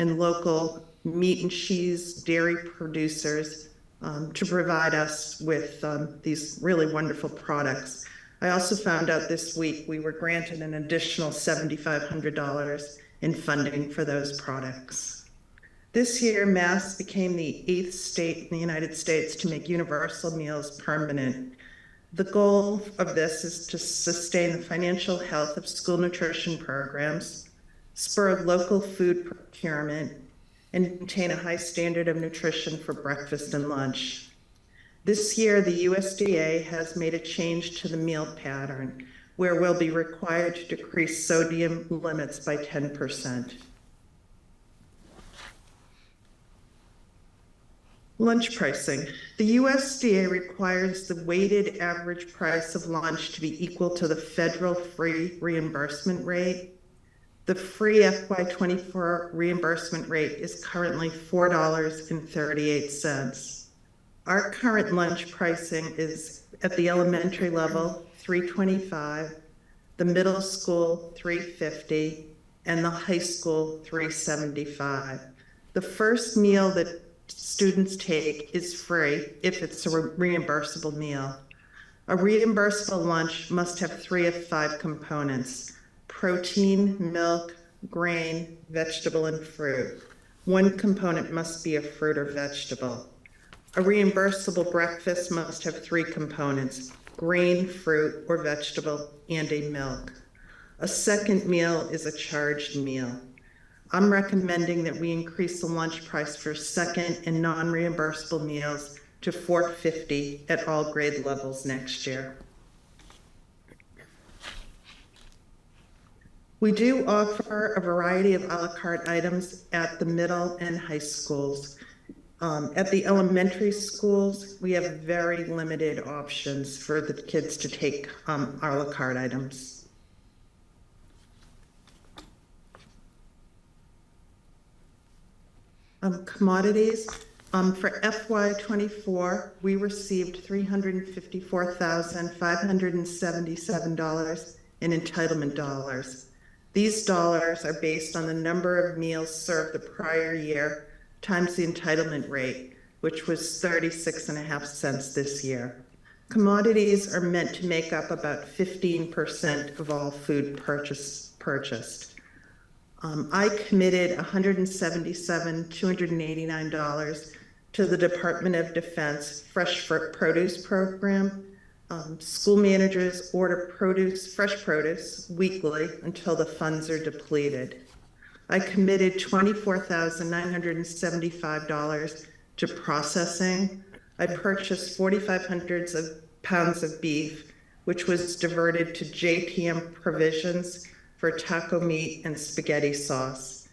and local meat and cheese dairy producers to provide us with these really wonderful products. I also found out this week we were granted an additional $7,500 in funding for those products. This year, Mass became the 8th state in the United States to make universal meals permanent. The goal of this is to sustain the financial health of school nutrition programs, spur local food procurement, and maintain a high standard of nutrition for breakfast and lunch. This year, the USDA has made a change to the meal pattern, where we'll be required to decrease sodium limits by 10%. Lunch pricing. The USDA requires the weighted average price of lunch to be equal to the federal free reimbursement rate. The free FY24 reimbursement rate is currently $4.38. Our current lunch pricing is at the elementary level, $3.25, the middle school, $3.50, and the high school, $3.75. The first meal that students take is free if it's a reimbursable meal. A reimbursable lunch must have 3 of 5 components: protein, milk, grain, vegetable, and fruit. One component must be a fruit or vegetable. A reimbursable breakfast must have 3 components: grain, fruit, or vegetable, and a milk. A second meal is a charged meal. I'm recommending that we increase the lunch price for second and non-reimbursable meals to $4.50 at all grade levels next year. We do offer a variety of a la carte items at the middle and high schools. At the elementary schools, we have very limited options for the kids to take a la carte items. Commodities, for FY '24, we received $354,577 in entitlement dollars. These dollars are based on the number of meals served the prior year times the entitlement rate, which was 36.5 cents this year. Commodities are meant to make up about 15% of all food purchased. I committed $177,289 to the Department of Defense Fresh Produce Program. School managers order fresh produce weekly until the funds are depleted. I committed $24,975 to processing. I purchased 4,500 pounds of beef, which was diverted to JPM Provisions for taco meat and spaghetti sauce.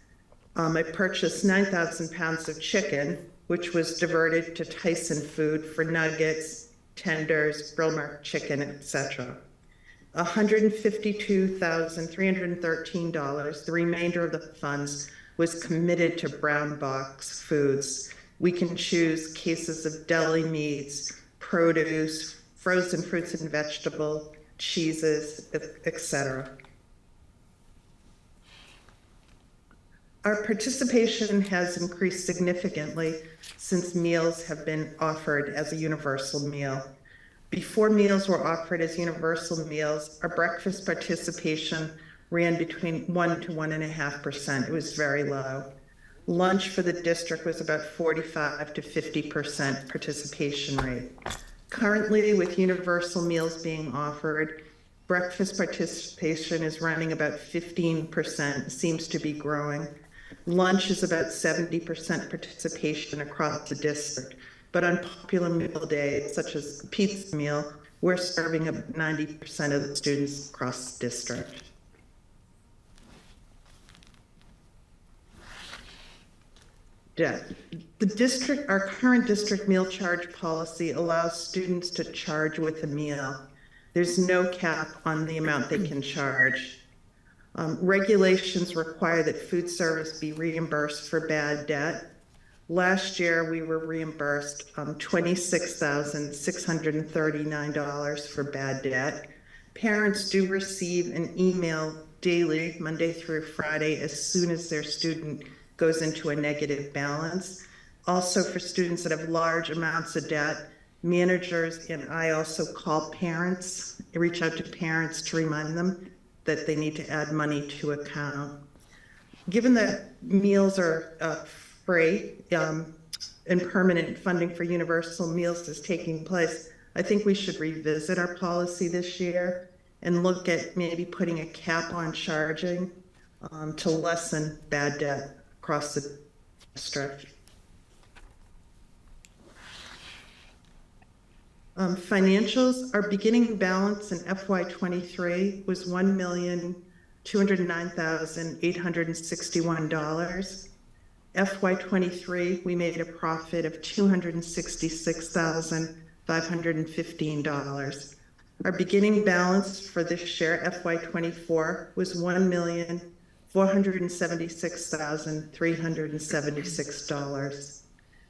I purchased 9,000 pounds of chicken, which was diverted to Tyson Food for nuggets, tenders, grill mark chicken, etc. $152,313, the remainder of the funds, was committed to brown box foods. We can choose cases of deli meats, produce, frozen fruits and vegetables, cheeses, etc. Our participation has increased significantly since meals have been offered as a universal meal. Before meals were offered as universal meals, our breakfast participation ran between 1 to 1.5%. It was very low. Lunch for the district was about 45 to 50% participation rate. Currently, with universal meals being offered, breakfast participation is running about 15%, seems to be growing. Lunch is about 70% participation across the district, but on popular meal days, such as pizza meal, we're serving about 90% of the students across the district. Our current district meal charge policy allows students to charge with a meal. There's no cap on the amount they can charge. Regulations require that food service be reimbursed for bad debt. Last year, we were reimbursed $26,639 for bad debt. Parents do receive an email daily, Monday through Friday, as soon as their student goes into a negative balance. Also, for students that have large amounts of debt, managers and I also call parents, reach out to parents to remind them that they need to add money to account. Given that meals are free and permanent funding for universal meals is taking place, I think we should revisit our policy this year and look at maybe putting a cap on charging to lessen bad debt across the district. Financials, our beginning balance in FY23 was $1,209,861. FY23, we made a profit of $266,515. Our beginning balance for this year, FY24, was $1,476,376.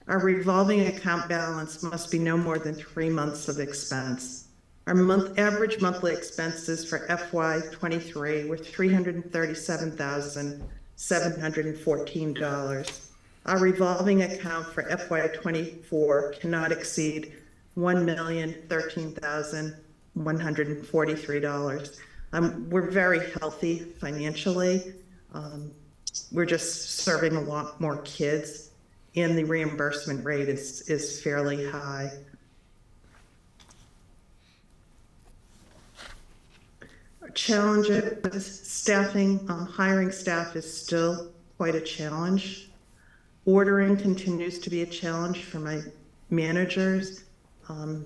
Our revolving account balance must be no more than 3 months of expense. Our average monthly expenses for FY23 were $337,714. Our revolving account for FY24 cannot exceed $1,013,143. We're very healthy financially. We're just serving a lot more kids, and the reimbursement rate is fairly high. Our challenges, staffing, hiring staff is still quite a challenge. Ordering continues to be a challenge for my managers.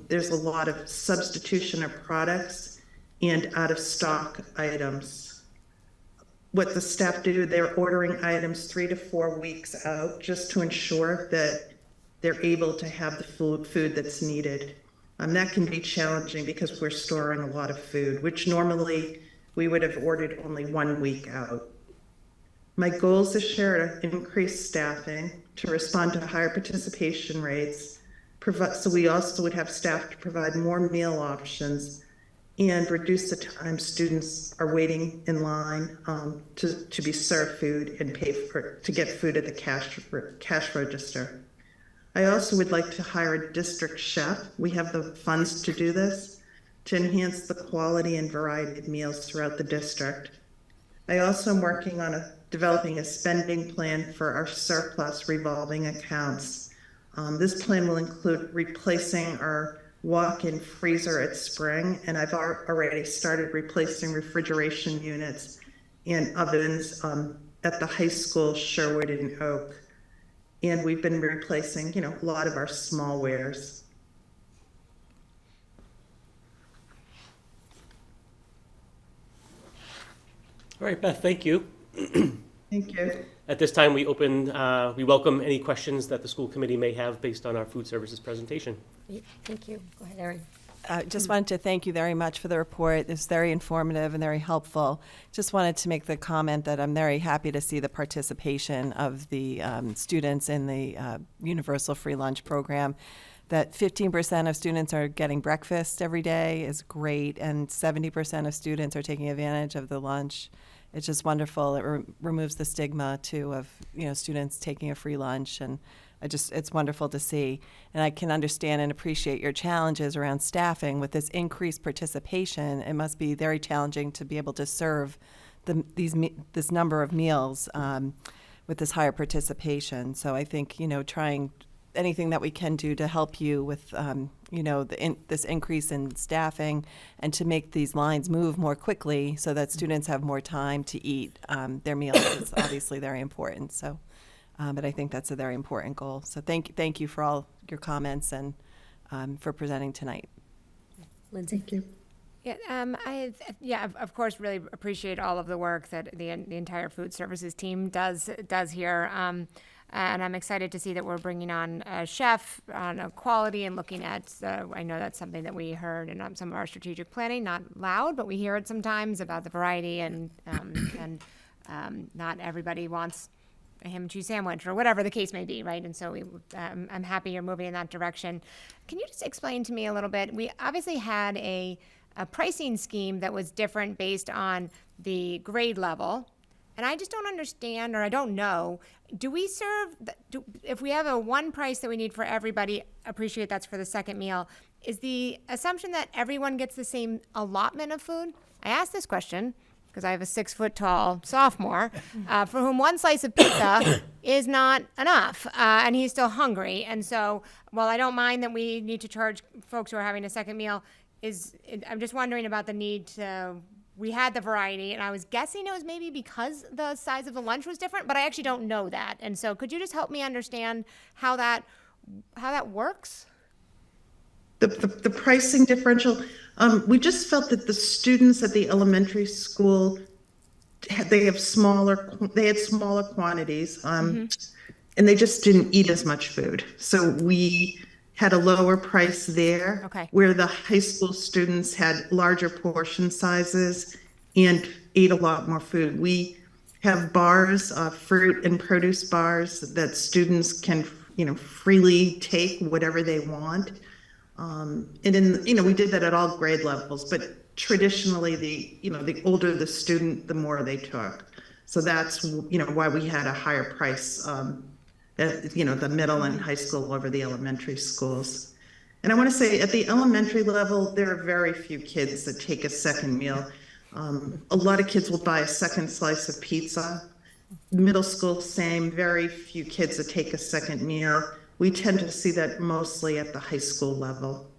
There's a lot of substitution of products and out of stock items. what the staff do, they're ordering items 3 to 4 weeks out just to ensure that they're able to have the food that's needed. That can be challenging because we're storing a lot of food, which normally we would have ordered only 1 week out. My goals this year are to increase staffing to respond to higher participation rates, so we also would have staff to provide more meal options and reduce the time students are waiting in line to be served food and to get food at the cash register. I also would like to hire a district chef. We have the funds to do this, to enhance the quality and variety of meals throughout the district. I also am working on developing a spending plan for our surplus revolving accounts. This plan will include replacing our walk-in freezer at Spring, and I've already started replacing refrigeration units and ovens at the high school, Sherwood and Oak. And we've been replacing, a lot of our small wares. All right, Beth, thank you. Thank you. At this time, we welcome any questions that the school committee may have based on our food services presentation. Thank you. Go ahead, Erin. Just wanted to thank you very much for the report. It's very informative and very helpful. Just wanted to make the comment that I'm very happy to see the participation of the students in the Universal Free Lunch Program. That 15% of students are getting breakfast every day is great, and 70% of students are taking advantage of the lunch. It's just wonderful. It removes the stigma too of students taking a free lunch, and it's wonderful to see. And I can understand and appreciate your challenges around staffing with this increased participation. It must be very challenging to be able to serve this number of meals with this higher participation. So I think trying anything that we can do to help you with this increase in staffing and to make these lines move more quickly so that students have more time to eat their meals is obviously very important. So. But I think that's a very important goal. So thank you for all your comments and for presenting tonight. Lindsay. Thank you. Yeah, of course, really appreciate all of the work that the entire food services team does here. And I'm excited to see that we're bringing on a chef on quality and looking at, I know that's something that we heard in some of our strategic planning, not loud, but we hear it sometimes about the variety and not everybody wants a ham and cheese sandwich or whatever the case may be, right? And so I'm happy you're moving in that direction. Can you just explain to me a little bit? We obviously had a pricing scheme that was different based on the grade level. And I just don't understand, or I don't know, if we have a one price that we need for everybody, appreciate that's for the second meal, is the assumption that everyone gets the same allotment of food? I asked this question because I have a 6-foot-tall sophomore for whom one slice of pizza is not enough, and he's still hungry. And so while I don't mind that we need to charge folks who are having a second meal, I'm just wondering about the need to, we had the variety, and I was guessing it was maybe because the size of the lunch was different, but I actually don't know that. And so could you just help me understand how that works? The pricing differential, we just felt that the students at the elementary school, they had smaller quantities, and they just didn't eat as much food. So we had a lower price there, where the high school students had larger portion sizes and ate a lot more food. We have bars, fruit and produce bars that students can, freely take whatever they want. And we did that at all grade levels, but traditionally the older the student, the more they took. So that's, why we had a higher price, the middle and high school over the elementary schools. And I want to say at the elementary level, there are very few kids that take a second meal. A lot of kids will buy a second slice of pizza. Middle school, same, very few kids that take a second meal. We tend to see that mostly at the high school level.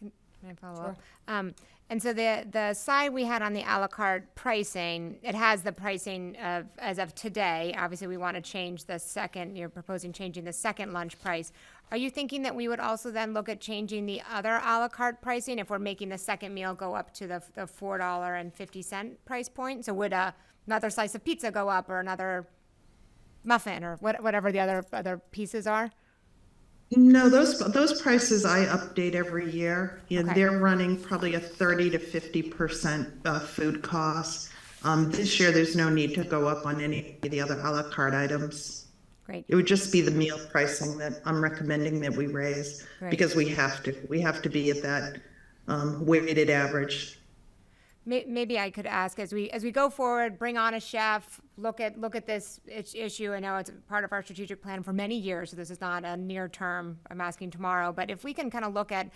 Can I follow up? And so the slide we had on the a la carte pricing, it has the pricing of, as of today. Obviously, we want to change the second, you're proposing changing the second lunch price. Are you thinking that we would also then look at changing the other a la carte pricing if we're making the second meal go up to the $4.50 price point? So would another slice of pizza go up, or another muffin, or whatever the other pieces are? No, those prices I update every year, and Okay. they're running probably a 30 to 50% food cost. This year, there's no need to go up on any of the other a la carte items. Great. It would just be the meal pricing that I'm recommending that we raise, Great. because we have to be at that weighted average. Maybe I could ask, as we go forward, bring on a chef, look at this issue. I know it's part of our strategic plan for many years, so this is not a near term, I'm asking tomorrow, but if we can kind of look at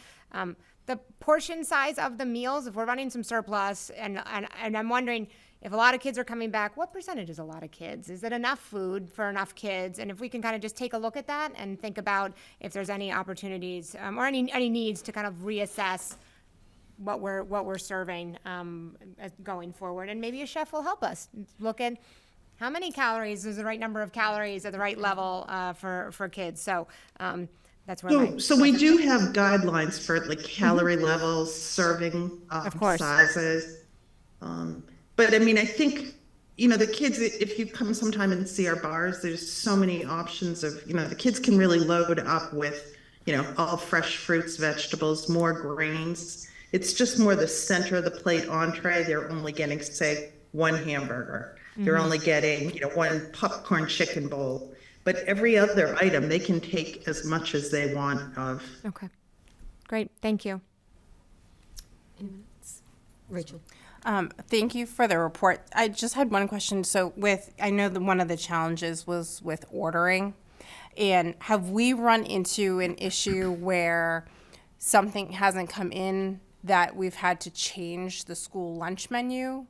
the portion size of the meals, if we're running some surplus, and I'm wondering, if a lot of kids are coming back, what percentage is a lot of kids? Is it enough food for enough kids? And if we can kind of just take a look at that and think about if there's any opportunities or any needs to kind of reassess what we're serving going forward. And maybe a chef will help us look at how many calories is the right number of calories at the right level for kids. So that's where So we do have guidelines for like calorie levels, serving Of course. sizes. But I mean, I think, the kids, if you come sometime and see our bars, there's so many options of, the kids can really load up with, all fresh fruits, vegetables, more grains. It's just more the center of the plate entree. They're only getting, say, one hamburger. They're only getting, one popcorn chicken bowl. But every other item, they can take as much as they want of. Okay, great, thank you. Rachel. Thank you for the report. I just had one question. So I know that one of the challenges was with ordering. And have we run into an issue where something hasn't come in that we've had to change the school lunch menu?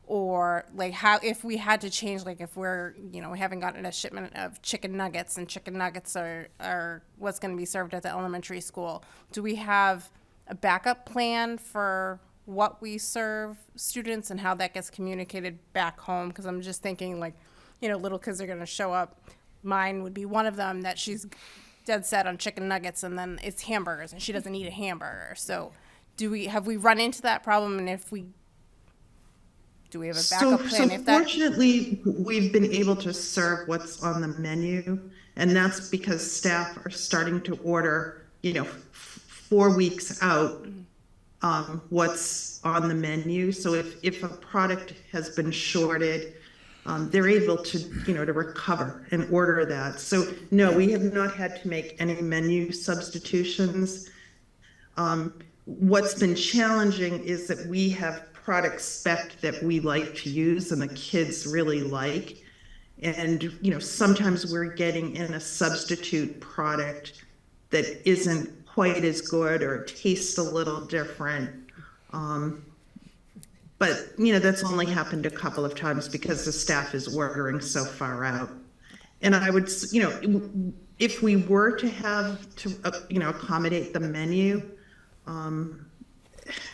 Or like if we had to change, like if we're, we haven't gotten a shipment of chicken nuggets, and chicken nuggets are what's going to be served at the elementary school, do we have a backup plan for what we serve students and how that gets communicated back home? Because I'm just thinking, like, little kids are going to show up. Mine would be one of them, that she's dead set on chicken nuggets, and then it's hamburgers, and she doesn't eat a hamburger. So have we run into that problem? And if we do, we have a backup plan? Fortunately, we've been able to serve what's on the menu, and that's because staff are starting to order, 4 weeks out, what's on the menu. So if a product has been shorted, they're able to, to recover and order that. So no, we have not had to make any menu substitutions. What's been challenging is that we have product spec that we like to use and the kids really like. And, sometimes we're getting in a substitute product that isn't quite as good or tastes a little different. But, that's only happened a couple of times because the staff is ordering so far out. And I would, if we were to have to, accommodate the menu,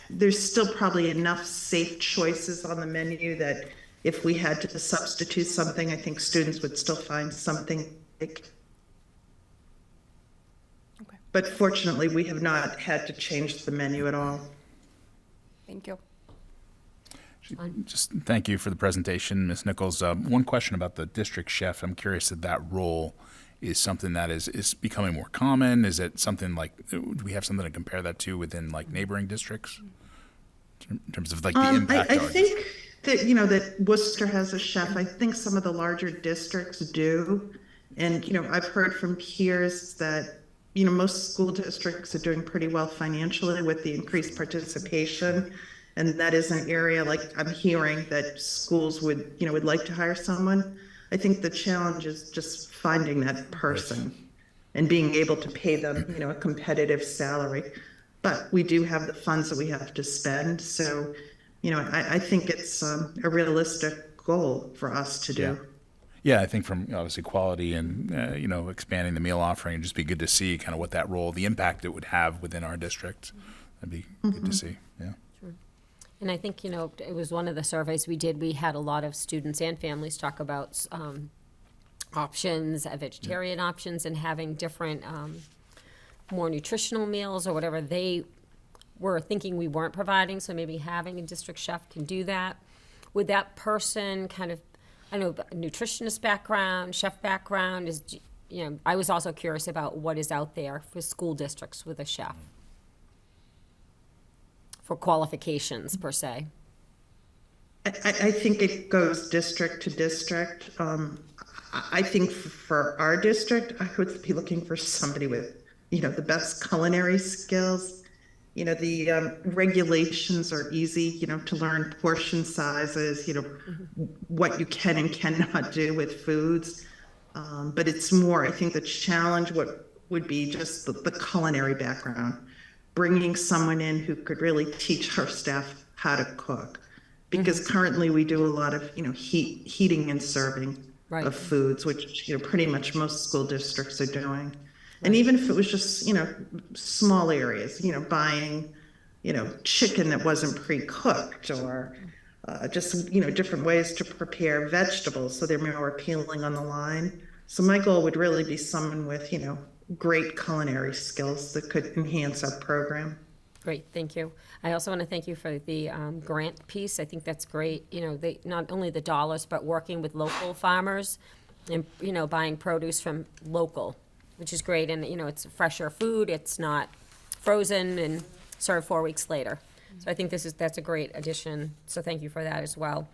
there's still probably enough safe choices on the menu that if we had to substitute something, I think students would still find something. Okay. But fortunately, we have not had to change the menu at all. Thank you. Just thank you for the presentation, Ms. Nichols. One question about the district chef. I'm curious if that role is something that is becoming more common. Is it something like, do we have something to compare that to within like neighboring districts in terms of like the impact? I think that, that Worcester has a chef. I think some of the larger districts do. And, I've heard from peers that, most school districts are doing pretty well financially with the increased participation. And that is an area, like I'm hearing, that schools would like to hire someone. I think the challenge is just finding that person and being able to pay them, a competitive salary. But we do have the funds that we have to spend. So, I think it's a realistic goal for us to do. Yeah, I think from obviously quality and, expanding the meal offering, it'd just be good to see kind of what that role, the impact it would have within our district. That'd be good to see, yeah. And I think, it was one of the surveys we did, we had a lot of students and families talk about options, vegetarian options, and having different, more nutritional meals or whatever they were thinking we weren't providing, so maybe having a district chef can do that. Would that person kind of, I know, nutritionist background, chef background, I was also curious about what is out there for school districts with a chef, for qualifications, per se. I think it goes district to district. I think for our district, I would be looking for somebody with, the best culinary skills. The regulations are easy, to learn portion sizes, what you can and cannot do with foods. But it's more, I think the challenge would be just the culinary background, bringing someone in who could really teach our staff how to cook. Because currently we do a lot of, heating and serving of foods, which, pretty much most school districts are doing. And even if it was just, small areas, buying, chicken that wasn't pre-cooked, or just, different ways to prepare vegetables so they're more appealing on the line. So my goal would really be someone with, great culinary skills that could enhance our program. Great, thank you. I also want to thank you for the grant piece. I think that's great. Not only the dollars, but working with local farmers and, buying produce from local, which is great. And, it's fresher food. It's not frozen and served 4 weeks later. So I think that's a great addition. So thank you for that as well.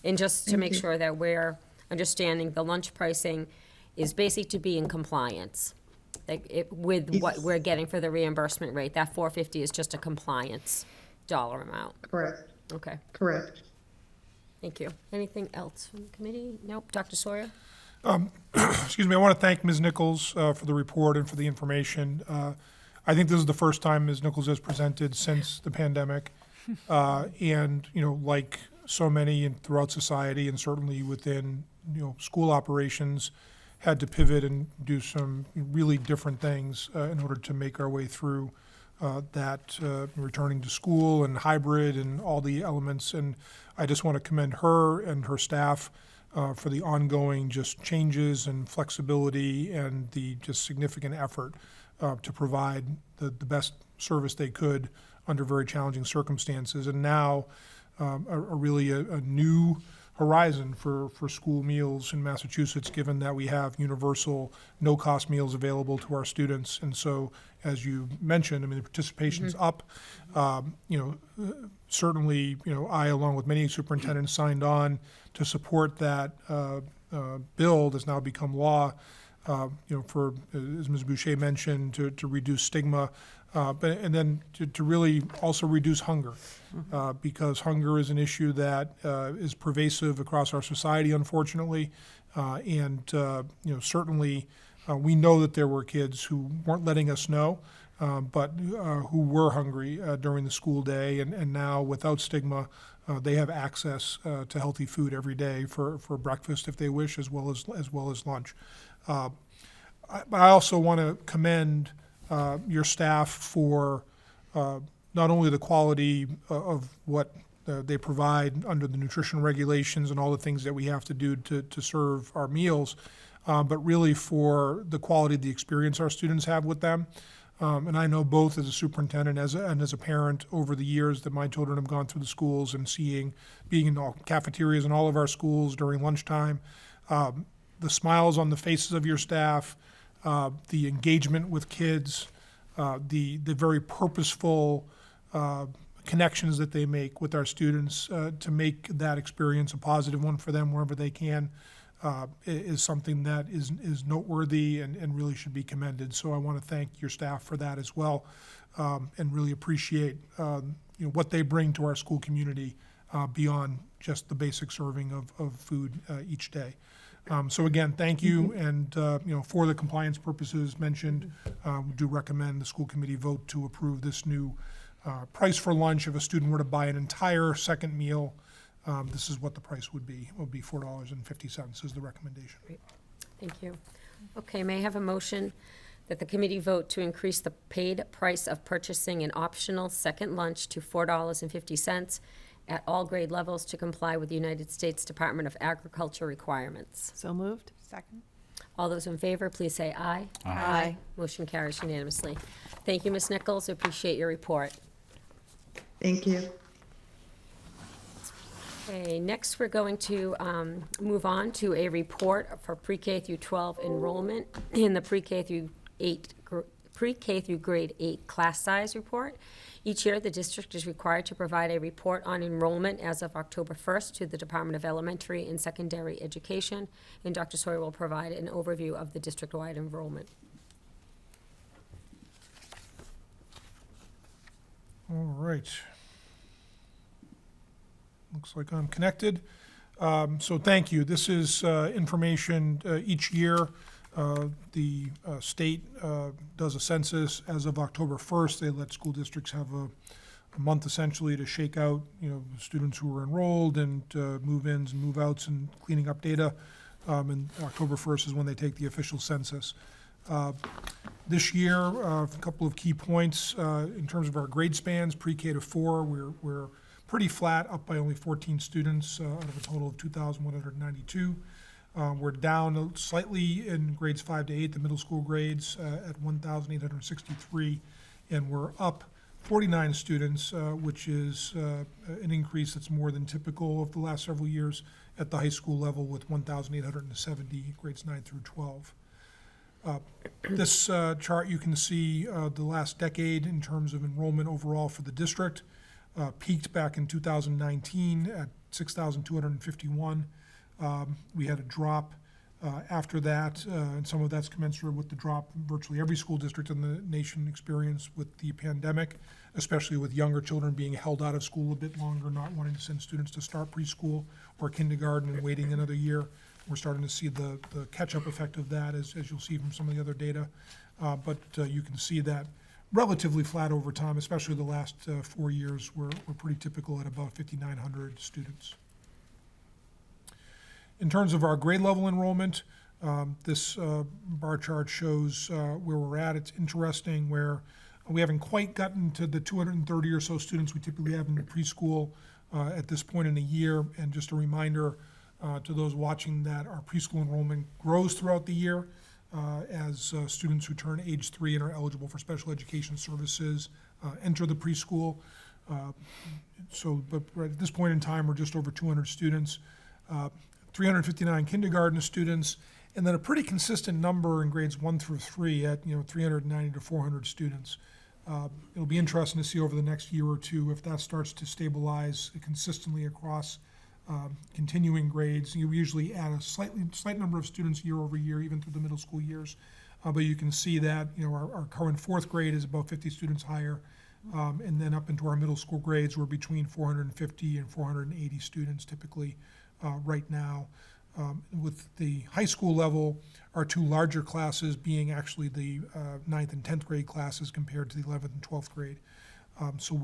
And just to make sure that we're understanding, the lunch pricing is basically to be in compliance. With what we're getting for the reimbursement rate. That $450 is just a compliance dollar amount. Correct. Okay, Correct. thank you. Anything else from the committee? Nope. Dr. Sawyer? Excuse me, I want to thank Ms. Nichols for the report and for the information. I think this is the first time Ms. Nichols has presented since the pandemic. And, like so many throughout society and certainly within, school operations, had to pivot and do some really different things in order to make our way through that returning to school and hybrid and all the elements. And I just want to commend her and her staff for the ongoing just changes and flexibility and the just significant effort to provide the best service they could under very challenging circumstances. And now really a new horizon for school meals in Massachusetts, given that we have universal, no-cost meals available to our students. And so, as you mentioned, the participation's up. Certainly, I, along with many superintendents, signed on to support that bill that's now become law, for, as Ms. Boucher mentioned, to reduce stigma, and then to really also reduce hunger, because hunger is an issue that is pervasive across our society, unfortunately. Certainly we know that there were kids who weren't letting us know, but who were hungry during the school day, and now without stigma, they have access to healthy food every day for breakfast if they wish, as well as lunch. But I also want to commend your staff for not only the quality of what they provide under the nutrition regulations and all the things that we have to do to serve our meals, but really for the quality of the experience our students have with them. And I know both as a superintendent and as a parent over the years that my children have gone through the schools and being in all cafeterias in all of our schools during lunchtime, the smiles on the faces of your staff, the engagement with kids, the very purposeful connections that they make with our students to make that experience a positive one for them wherever they can, is something that is noteworthy and really should be commended. So I want to thank your staff for that as well, and really appreciate what they bring to our school community beyond just the basic serving of food each day. So again, thank you, and for the compliance purposes mentioned, we do recommend the school committee vote to approve this new price for lunch. If a student were to buy an entire second meal, this is what the price would be. It would be $4.50 is the recommendation. Great. Thank you. Okay, may I have a motion that the committee vote to increase the paid price of purchasing an optional second lunch to $4.50 at all grade levels to comply with the United States Department of Agriculture requirements. So moved. Second. All those in favor, please say aye. Aye. Motion carries unanimously. Thank you, Ms. Nichols. Appreciate your report. Thank you. Okay, next we're going to move on to a report for pre-K through 12 enrollment in the pre-K through grade 8 class size report. Each year, the district is required to provide a report on enrollment as of October 1st to the Department of Elementary and Secondary Education, and Dr. Sawyer will provide an overview of the district-wide enrollment. All right. Looks like I'm connected. So thank you. This is information each year. The state does a census as of October 1st. They let school districts have a month essentially to shake out, students who were enrolled and move-ins and move-outs and cleaning up data. And October 1st is when they take the official census. This year, a couple of key points in terms of our grade spans, pre-K to 4, we're pretty flat, up by only 14 students out of a total of 2,192. We're down slightly in grades 5 to 8, the middle school grades, at 1,863, and we're up 49 students, which is an increase that's more than typical of the last several years at the high school level with 1,870, grades 9 through 12. This chart, you can see the last decade in terms of enrollment overall for the district. Peaked back in 2019 at 6,251. We had a drop after that, and some of that's commensurate with the drop virtually every school district in the nation experienced with the pandemic, especially with younger children being held out of school a bit longer, not wanting to send students to start preschool or kindergarten and waiting another year. We're starting to see the catch-up effect of that, as you'll see from some of the other data. But you can see that relatively flat over time, especially the last 4 years, we're pretty typical at about 5,900 students. In terms of our grade level enrollment, this bar chart shows where we're at. It's interesting where we haven't quite gotten to the 230 or so students we typically have in the preschool at this point in the year. And just a reminder to those watching that our preschool enrollment grows throughout the year. As students who turn age 3 and are eligible for special education services enter the preschool. But at this point in time, we're just over 200 students, 359 kindergarten students, and then a pretty consistent number in grades 1 through 3 at 390 to 400 students. It'll be interesting to see over the next year or two if that starts to stabilize consistently across continuing grades. You usually add a slight number of students year over year, even through the middle school years. But you can see that our current 4th grade is about 50 students higher, and then up into our middle school grades, we're between 450 and 480 students typically right now. With the high school level, our 2 larger classes being actually the 9th and 10th grade classes compared to the 11th and 12th grade. So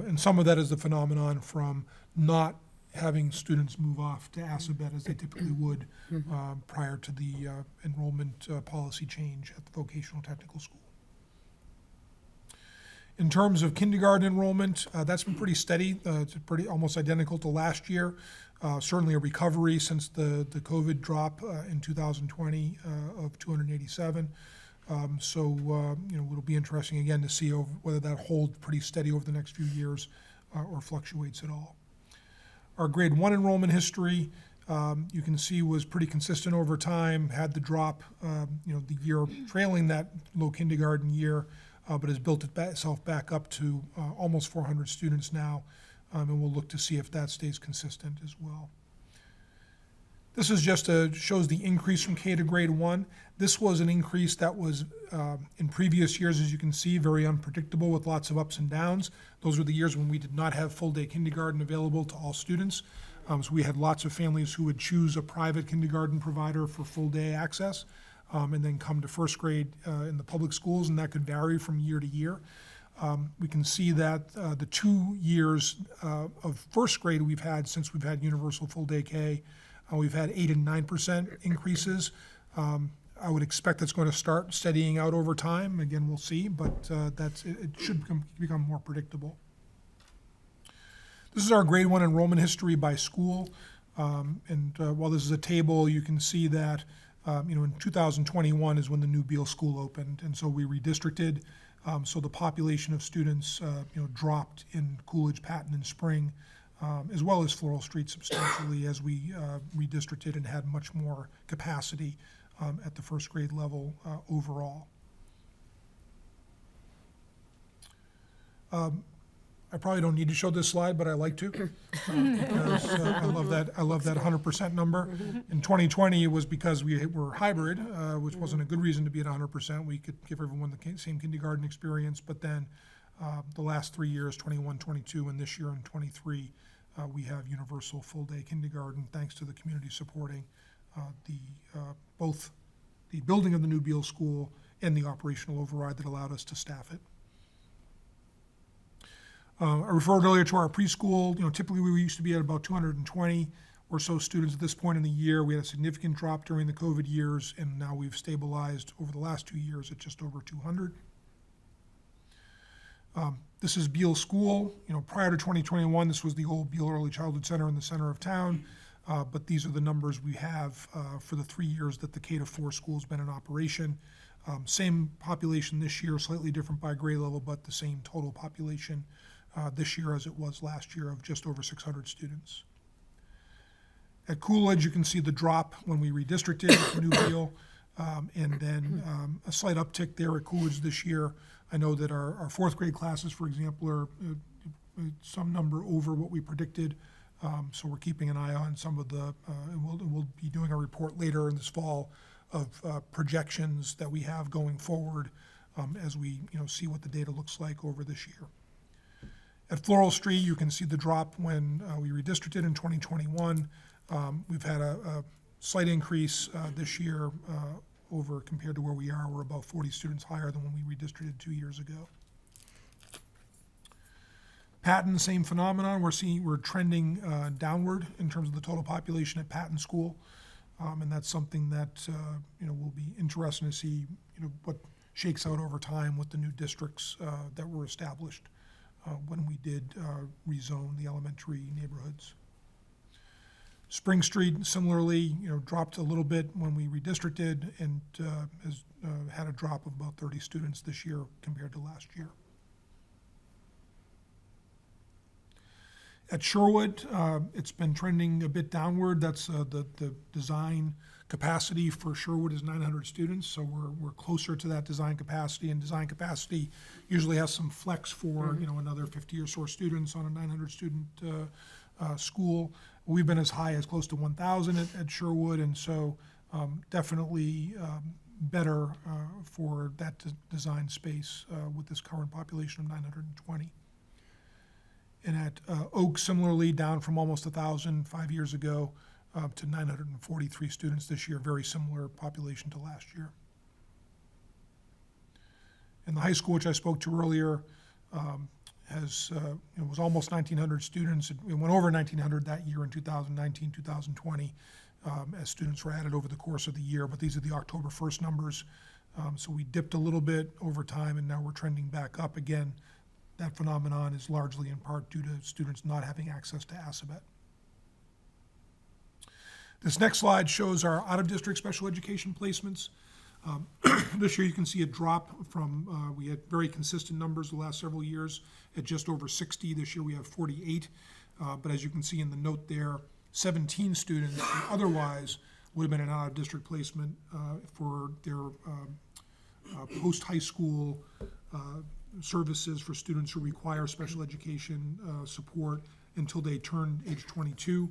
and some of that is the phenomenon from not having students move off to Assabet as they typically would prior to the enrollment policy change at the vocational technical school. In terms of kindergarten enrollment, that's been pretty steady. It's pretty almost identical to last year. Certainly a recovery since the COVID drop in 2020 of 287. It'll be interesting again to see whether that holds pretty steady over the next few years or fluctuates at all. Our grade 1 enrollment history, you can see, was pretty consistent over time, had the drop, the year trailing that low kindergarten year, but has built itself back up to almost 400 students now, and we'll look to see if that stays consistent as well. This is just shows the increase from K to grade 1. This was an increase that was in previous years, as you can see, very unpredictable with lots of ups and downs. Those were the years when we did not have full day kindergarten available to all students. So we had lots of families who would choose a private kindergarten provider for full day access and then come to 1st grade in the public schools, and that could vary from year to year. We can see that the 2 years of 1st grade we've had since we've had universal full day K, we've had 8% and 9% increases. I would expect that's going to start steadying out over time. Again, we'll see, but it should become more predictable. This is our grade 1 enrollment history by school. While this is a table, you can see that in 2021 is when the new Beale School opened, and so we redistricted. So the population of students dropped in Coolidge, Patton, and Spring, as well as Floral Street substantially as we redistricted and had much more capacity at the first grade level overall. I probably don't need to show this slide, but I like to, because I love that 100% number. In 2020, it was because we were hybrid, which wasn't a good reason to be at 100%. We could give everyone the same kindergarten experience, but then the last 3 years, 21, 22, and this year in 23, we have universal full-day kindergarten, thanks to the community supporting both the building of the new Beale School and the operational override that allowed us to staff it. I referred earlier to our preschool. Typically we used to be at about 220 or so students at this point in the year. We had a significant drop during the COVID years, and now we've stabilized over the last 2 years at just over 200. This is Beale School. Prior to 2021, this was the old Beale Early Childhood Center in the center of town, but these are the numbers we have for the 3 years that the K-4 school's been in operation. Same population this year, slightly different by grade level, but the same total population this year as it was last year of just over 600 students. At Coolidge, you can see the drop when we redistricted to New Beale, and then a slight uptick there at Coolidge this year. I know that our fourth grade classes, for example, are some number over what we predicted, so we're keeping an eye on some of the, and we'll be doing a report later in this fall of projections that we have going forward as we see what the data looks like over this year. At Floral Street, you can see the drop when we redistricted in 2021. We've had a slight increase this year over compared to where we are. We're about 40 students higher than when we redistricted 2 years ago. Patton, same phenomenon. We're trending downward in terms of the total population at Patton School, and that's something that will be interesting to see what shakes out over time with the new districts that were established when we did rezone the elementary neighborhoods. Spring Street similarly, dropped a little bit when we redistricted, and has had a drop of about 30 students this year compared to last year. At Sherwood, it's been trending a bit downward. That's the design capacity for Sherwood is 900 students, so we're closer to that design capacity, and design capacity usually has some flex for another 50 or so students on a 900 student school. We've been as high as close to 1,000 at Sherwood, and so definitely better for that design space with this current population of 920. And at Oak, similarly, down from almost 1,000 5 years ago to 943 students this year, very similar population to last year. And the high school, which I spoke to earlier, was almost 1,900 students. It went over 1,900 that year in 2019, 2020, as students were added over the course of the year. But these are the October 1st numbers. So we dipped a little bit over time, and now we're trending back up again. That phenomenon is largely in part due to students not having access to Assabet. This next slide shows our out-of-district special education placements. This year you can see a drop from, we had very consistent numbers the last several years at just over 60. This year we have 48. But as you can see in the note there, 17 students who otherwise would have been an out-of-district placement for their post-high school services for students who require special education support until they turn age 22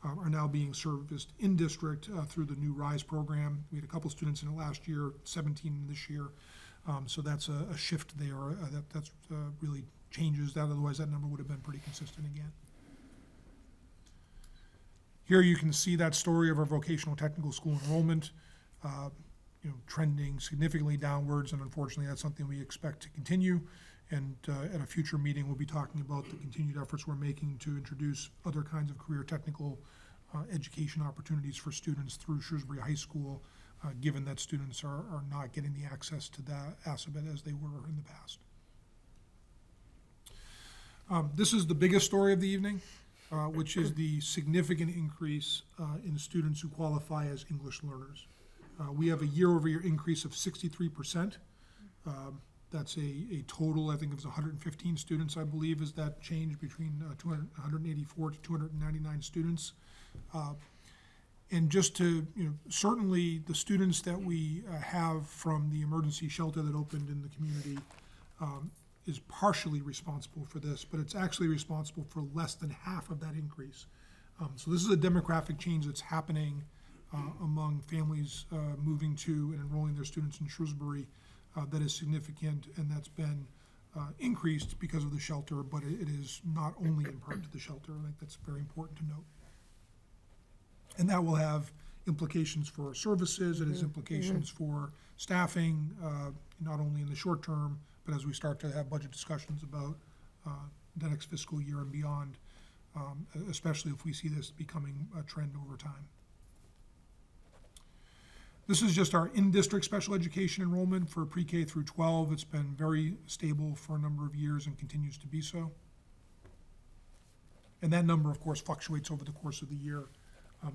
are now being serviced in district through the new RISE program. We had a couple students in it last year, 17 this year. So that's a shift there. That's really changes that. Otherwise, that number would have been pretty consistent again. Here you can see that story of our vocational technical school enrollment, trending significantly downwards, and unfortunately that's something we expect to continue. And at a future meeting, we'll be talking about the continued efforts we're making to introduce other kinds of career technical education opportunities for students through Shrewsbury High School, given that students are not getting the access to that Assabet as they were in the past. This is the biggest story of the evening, which is the significant increase in students who qualify as English learners. We have a year-over-year increase of 63%. That's a total, I think it was 115 students, I believe, is that change between 184 to 299 students. And just to, certainly the students that we have from the emergency shelter that opened in the community is partially responsible for this, but it's actually responsible for less than half of that increase. So this is a demographic change that's happening among families moving to and enrolling their students in Shrewsbury that is significant, and that's been increased because of the shelter, but it is not only in part to the shelter. I think that's very important to note. And that will have implications for our services, it has implications for staffing, not only in the short term, but as we start to have budget discussions about the next fiscal year and beyond, especially if we see this becoming a trend over time. This is just our in-district special education enrollment for pre-K through 12. It's been very stable for a number of years and continues to be so. And that number, of course, fluctuates over the course of the year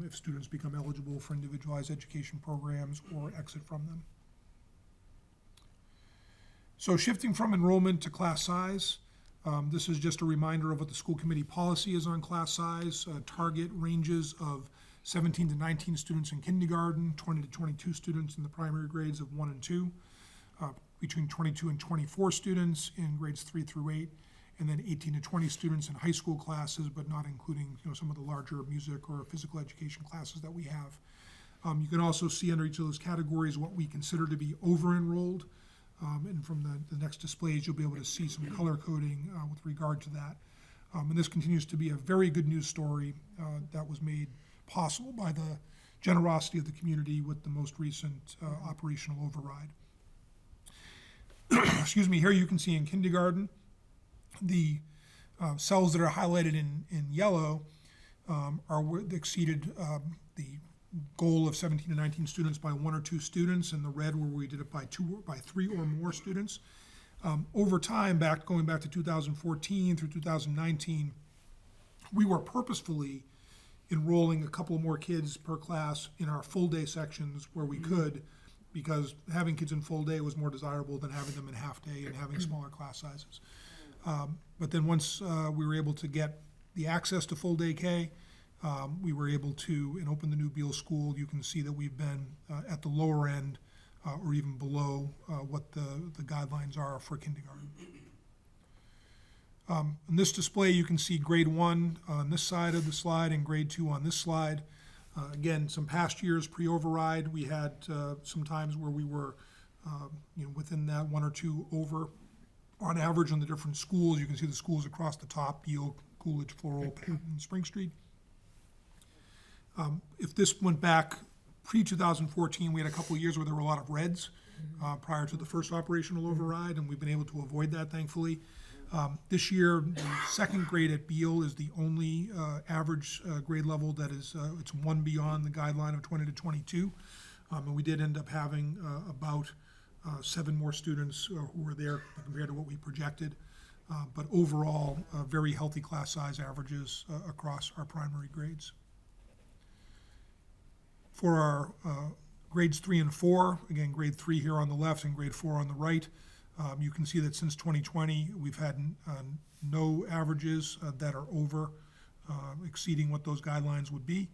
if students become eligible for individualized education programs or exit from them. So shifting from enrollment to class size, this is just a reminder of what the school committee policy is on class size. Target ranges of 17 to 19 students in kindergarten, 20 to 22 students in the primary grades of 1 and 2, between 22 and 24 students in grades 3 through 8, and then 18 to 20 students in high school classes, but not including some of the larger music or physical education classes that we have. You can also see under each of those categories what we consider to be over-enrolled, and from the next displays you'll be able to see some color coding with regard to that. And this continues to be a very good news story that was made possible by the generosity of the community with the most recent operational override. Excuse me, here you can see in kindergarten, the cells that are highlighted in yellow exceeded the goal of 17 to 19 students by 1 or 2 students, and the red where we did it by 3 or more students. Over time, going back to 2014 through 2019, we were purposefully enrolling a couple more kids per class in our full day sections where we could, because having kids in full day was more desirable than having them in half day and having smaller class sizes. But then once we were able to get the access to full day K, we were able to, and open the new Beal School, you can see that we've been at the lower end or even below what the guidelines are for kindergarten. In this display, you can see grade 1 on this side of the slide and grade 2 on this slide. Again, some past years pre-override, we had some times where we were within that 1 or 2 over. On average on the different schools, you can see the schools across the top, Beal, Coolidge, Floral, Patton, and Spring Street. If this went back pre-2014, we had a couple of years where there were a lot of reds prior to the first operational override, and we've been able to avoid that, thankfully. This year, the second grade at Beal is the only average grade level that is, it's 1 beyond the guideline of 20 to 22. And we did end up having about 7 more students who were there compared to what we projected. But overall, very healthy class size averages across our primary grades. For our grades 3 and 4, again, grade 3 here on the left and grade 4 on the right, you can see that since 2020, we've had no averages that are over exceeding what those guidelines would be.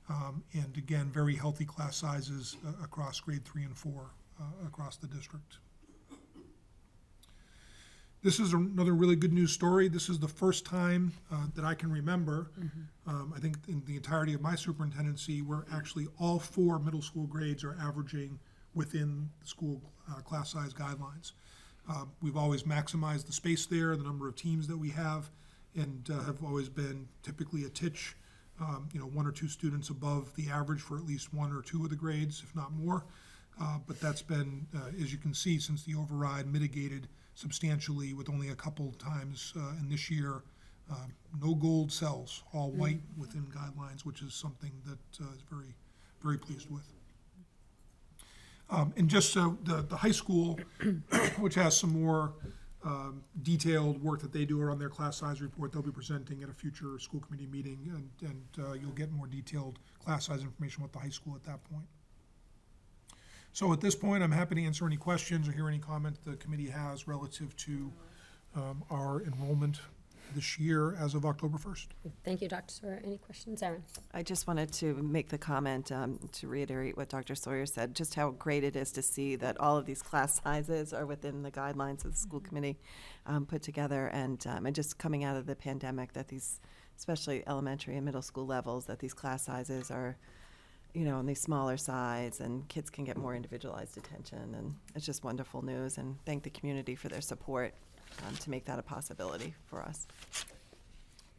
And again, very healthy class sizes across grade 3 and 4 across the district. This is another really good news story. This is the first time that I can remember, I think in the entirety of my superintendency, where actually all 4 middle school grades are averaging within the school class size guidelines. We've always maximized the space there, the number of teams that we have, and have always been typically a titch, 1 or 2 students above the average for at least 1 or 2 of the grades, if not more. But that's been, as you can see, since the override, mitigated substantially with only a couple times in this year. No gold cells, all white within guidelines, which is something that is very, very pleased with. And just so the high school, which has some more detailed work that they do around their class size report, they'll be presenting at a future school committee meeting, and you'll get more detailed class size information with the high school at that point. So at this point, I'm happy to answer any questions or hear any comment the committee has relative to our enrollment this year as of October 1st. Thank you, Dr. Sawyer. Any questions, Erin? I just wanted to make the comment to reiterate what Dr. Sawyer said, just how great it is to see that all of these class sizes are within the guidelines of the school committee put together, and just coming out of the pandemic, that these, especially elementary and middle school levels, that these class sizes are, on these smaller size, and kids can get more individualized attention, and it's just wonderful news, and thank the community for their support to make that a possibility for us.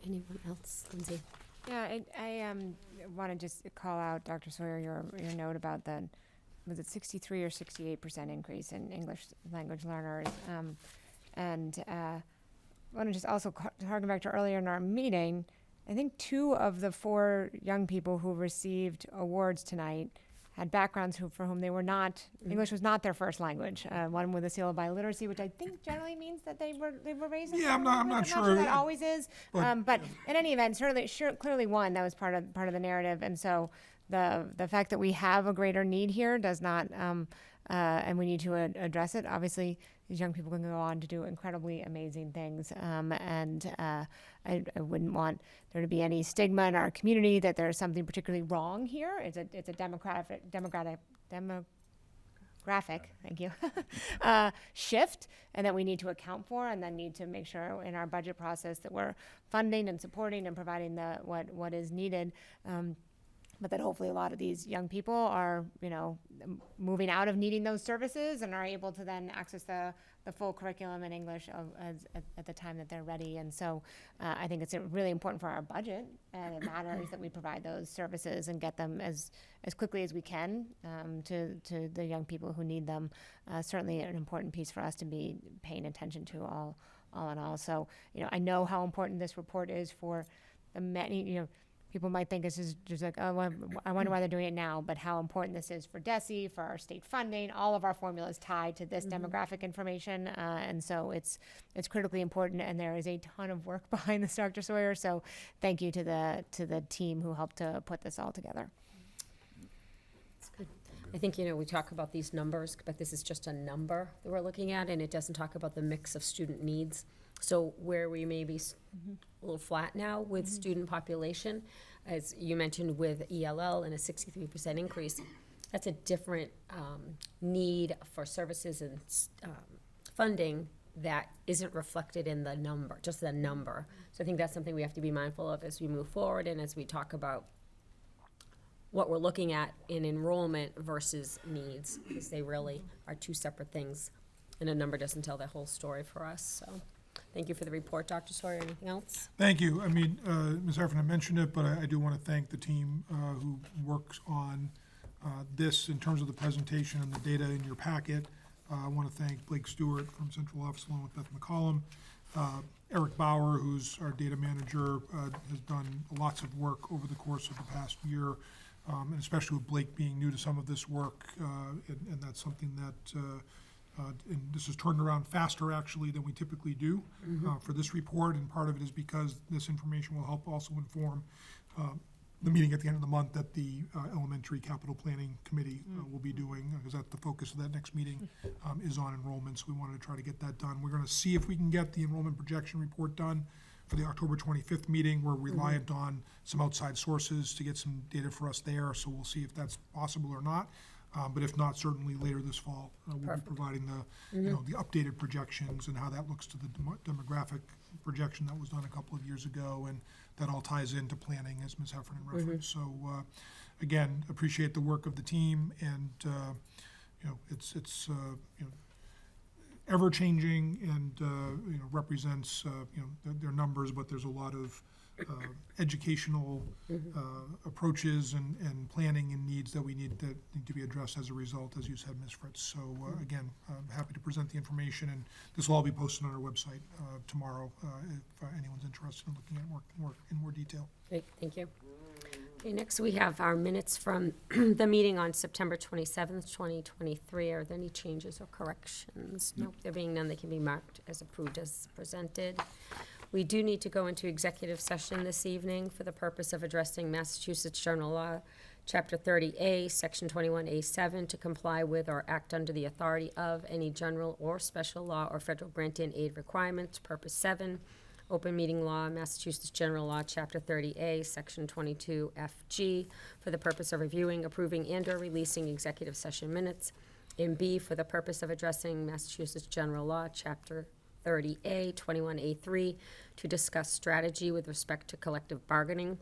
Anyone else? Lindsay? Yeah, I want to just call out, Dr. Sawyer, your note about the, was it 63 or 68% increase in English language learners? And I want to just also harken back to earlier in our meeting. I think 2 of the 4 young people who received awards tonight had backgrounds for whom they were not, English was not their first language. One with a seal of biliteracy, which I think generally means that they were raised in. Yeah, I'm not sure that always is. But in any event, clearly one, that was part of the narrative. And so the fact that we have a greater need here does not, and we need to address it. Obviously, these young people can go on to do incredibly amazing things. I wouldn't want there to be any stigma in our community that there's something particularly wrong here. It's a demographic, thank you, shift, and that we need to account for, and then need to make sure in our budget process that we're funding and supporting and providing what is needed. But that hopefully a lot of these young people are, moving out of needing those services and are able to then access the full curriculum in English at the time that they're ready. And so I think it's really important for our budget, and it matters that we provide those services and get them as quickly as we can to the young people who need them. Certainly an important piece for us to be paying attention to all in all. So, I know how important this report is for the many, people might think this is just like, oh, well, I wonder why they're doing it now, but how important this is for DESE, for our state funding, all of our formulas tied to this demographic information. And so it's critically important, and there is a ton of work behind this, Dr. Sawyer. So thank you to the team who helped to put this all together. That's good. I think, we talk about these numbers, but this is just a number that we're looking at, and it doesn't talk about the mix of student needs. So where we may be a little flat now with student population, as you mentioned with ELL and a 63% increase, that's a different need for services and funding that isn't reflected in the number, just the number. So I think that's something we have to be mindful of as we move forward and as we talk about what we're looking at in enrollment versus needs, because they really are 2 separate things, and a number doesn't tell the whole story for us. So thank you for the report, Dr. Sawyer. Anything else? Thank you. I mean, Ms. Heffernan mentioned it, but I do want to thank the team who works on this in terms of the presentation and the data in your packet. I want to thank Blake Stewart from Central Office along with Beth McCollum. Eric Bauer, who's our data manager, has done lots of work over the course of the past year, and especially with Blake being new to some of this work, and that's something that and this is turned around faster actually than we typically do for this report, and part of it is because this information will help also inform the meeting at the end of the month that the Elementary Capital Planning Committee will be doing, because that's the focus of that next meeting is on enrollment, so we wanted to try to get that done. We're going to see if we can get the enrollment projection report done for the October 25th meeting. We're reliant on some outside sources to get some data for us there, so we'll see if that's possible or not. But if not, certainly later this fall, we'll be providing the updated projections and how that looks to the demographic projection that was done a couple of years ago, and that all ties into planning, as Ms. Heffernan referenced. So, again, appreciate the work of the team, and it's ever changing, and represents their numbers, but there's a lot of educational approaches and planning and needs that need to be addressed as a result, as you said, Ms. Fritz. So again, I'm happy to present the information, and this will all be posted on our website tomorrow if anyone's interested in looking at more in more detail. Great, thank you. Okay, next we have our minutes from the meeting on September 27th, 2023. Are there any changes or corrections? Nope, there being none, they can be marked as approved as presented. We do need to go into executive session this evening for the purpose of addressing Massachusetts General Law, Chapter 30A, Section 21A7, to comply with or act under the authority of any general or special law or federal grant-in aid requirements. Purpose 7, Open Meeting Law, Massachusetts General Law, Chapter 30A, Section 22FG, for the purpose of reviewing, approving, and/or releasing executive session minutes. And B, for the purpose of addressing Massachusetts General Law, Chapter 30A, 21A3, to discuss strategy with respect to collective bargaining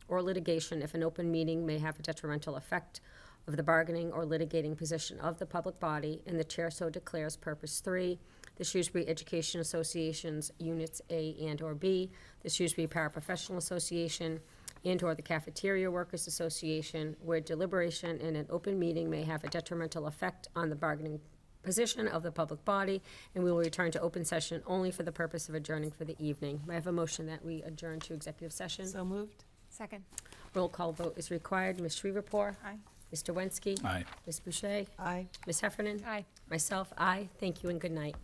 or litigation if an open meeting may have a detrimental effect of the bargaining or litigating position of the public body, and the chair so declares. Purpose 3, the Shrewsbury Education Association's Units A and/or B, the Shrewsbury Paraprofessional Association, and/or the Cafeteria Workers Association, where deliberation in an open meeting may have a detrimental effect on the bargaining position of the public body, and we will return to open session only for the purpose of adjourning for the evening. May I have a motion that we adjourn to executive session? So moved. Second. Roll call vote is required. Ms. Shreveport? Aye. Mr. Wensky? Aye. Ms. Boucher? Aye. Ms. Heffernan? Aye. Myself, aye. Thank you and good night.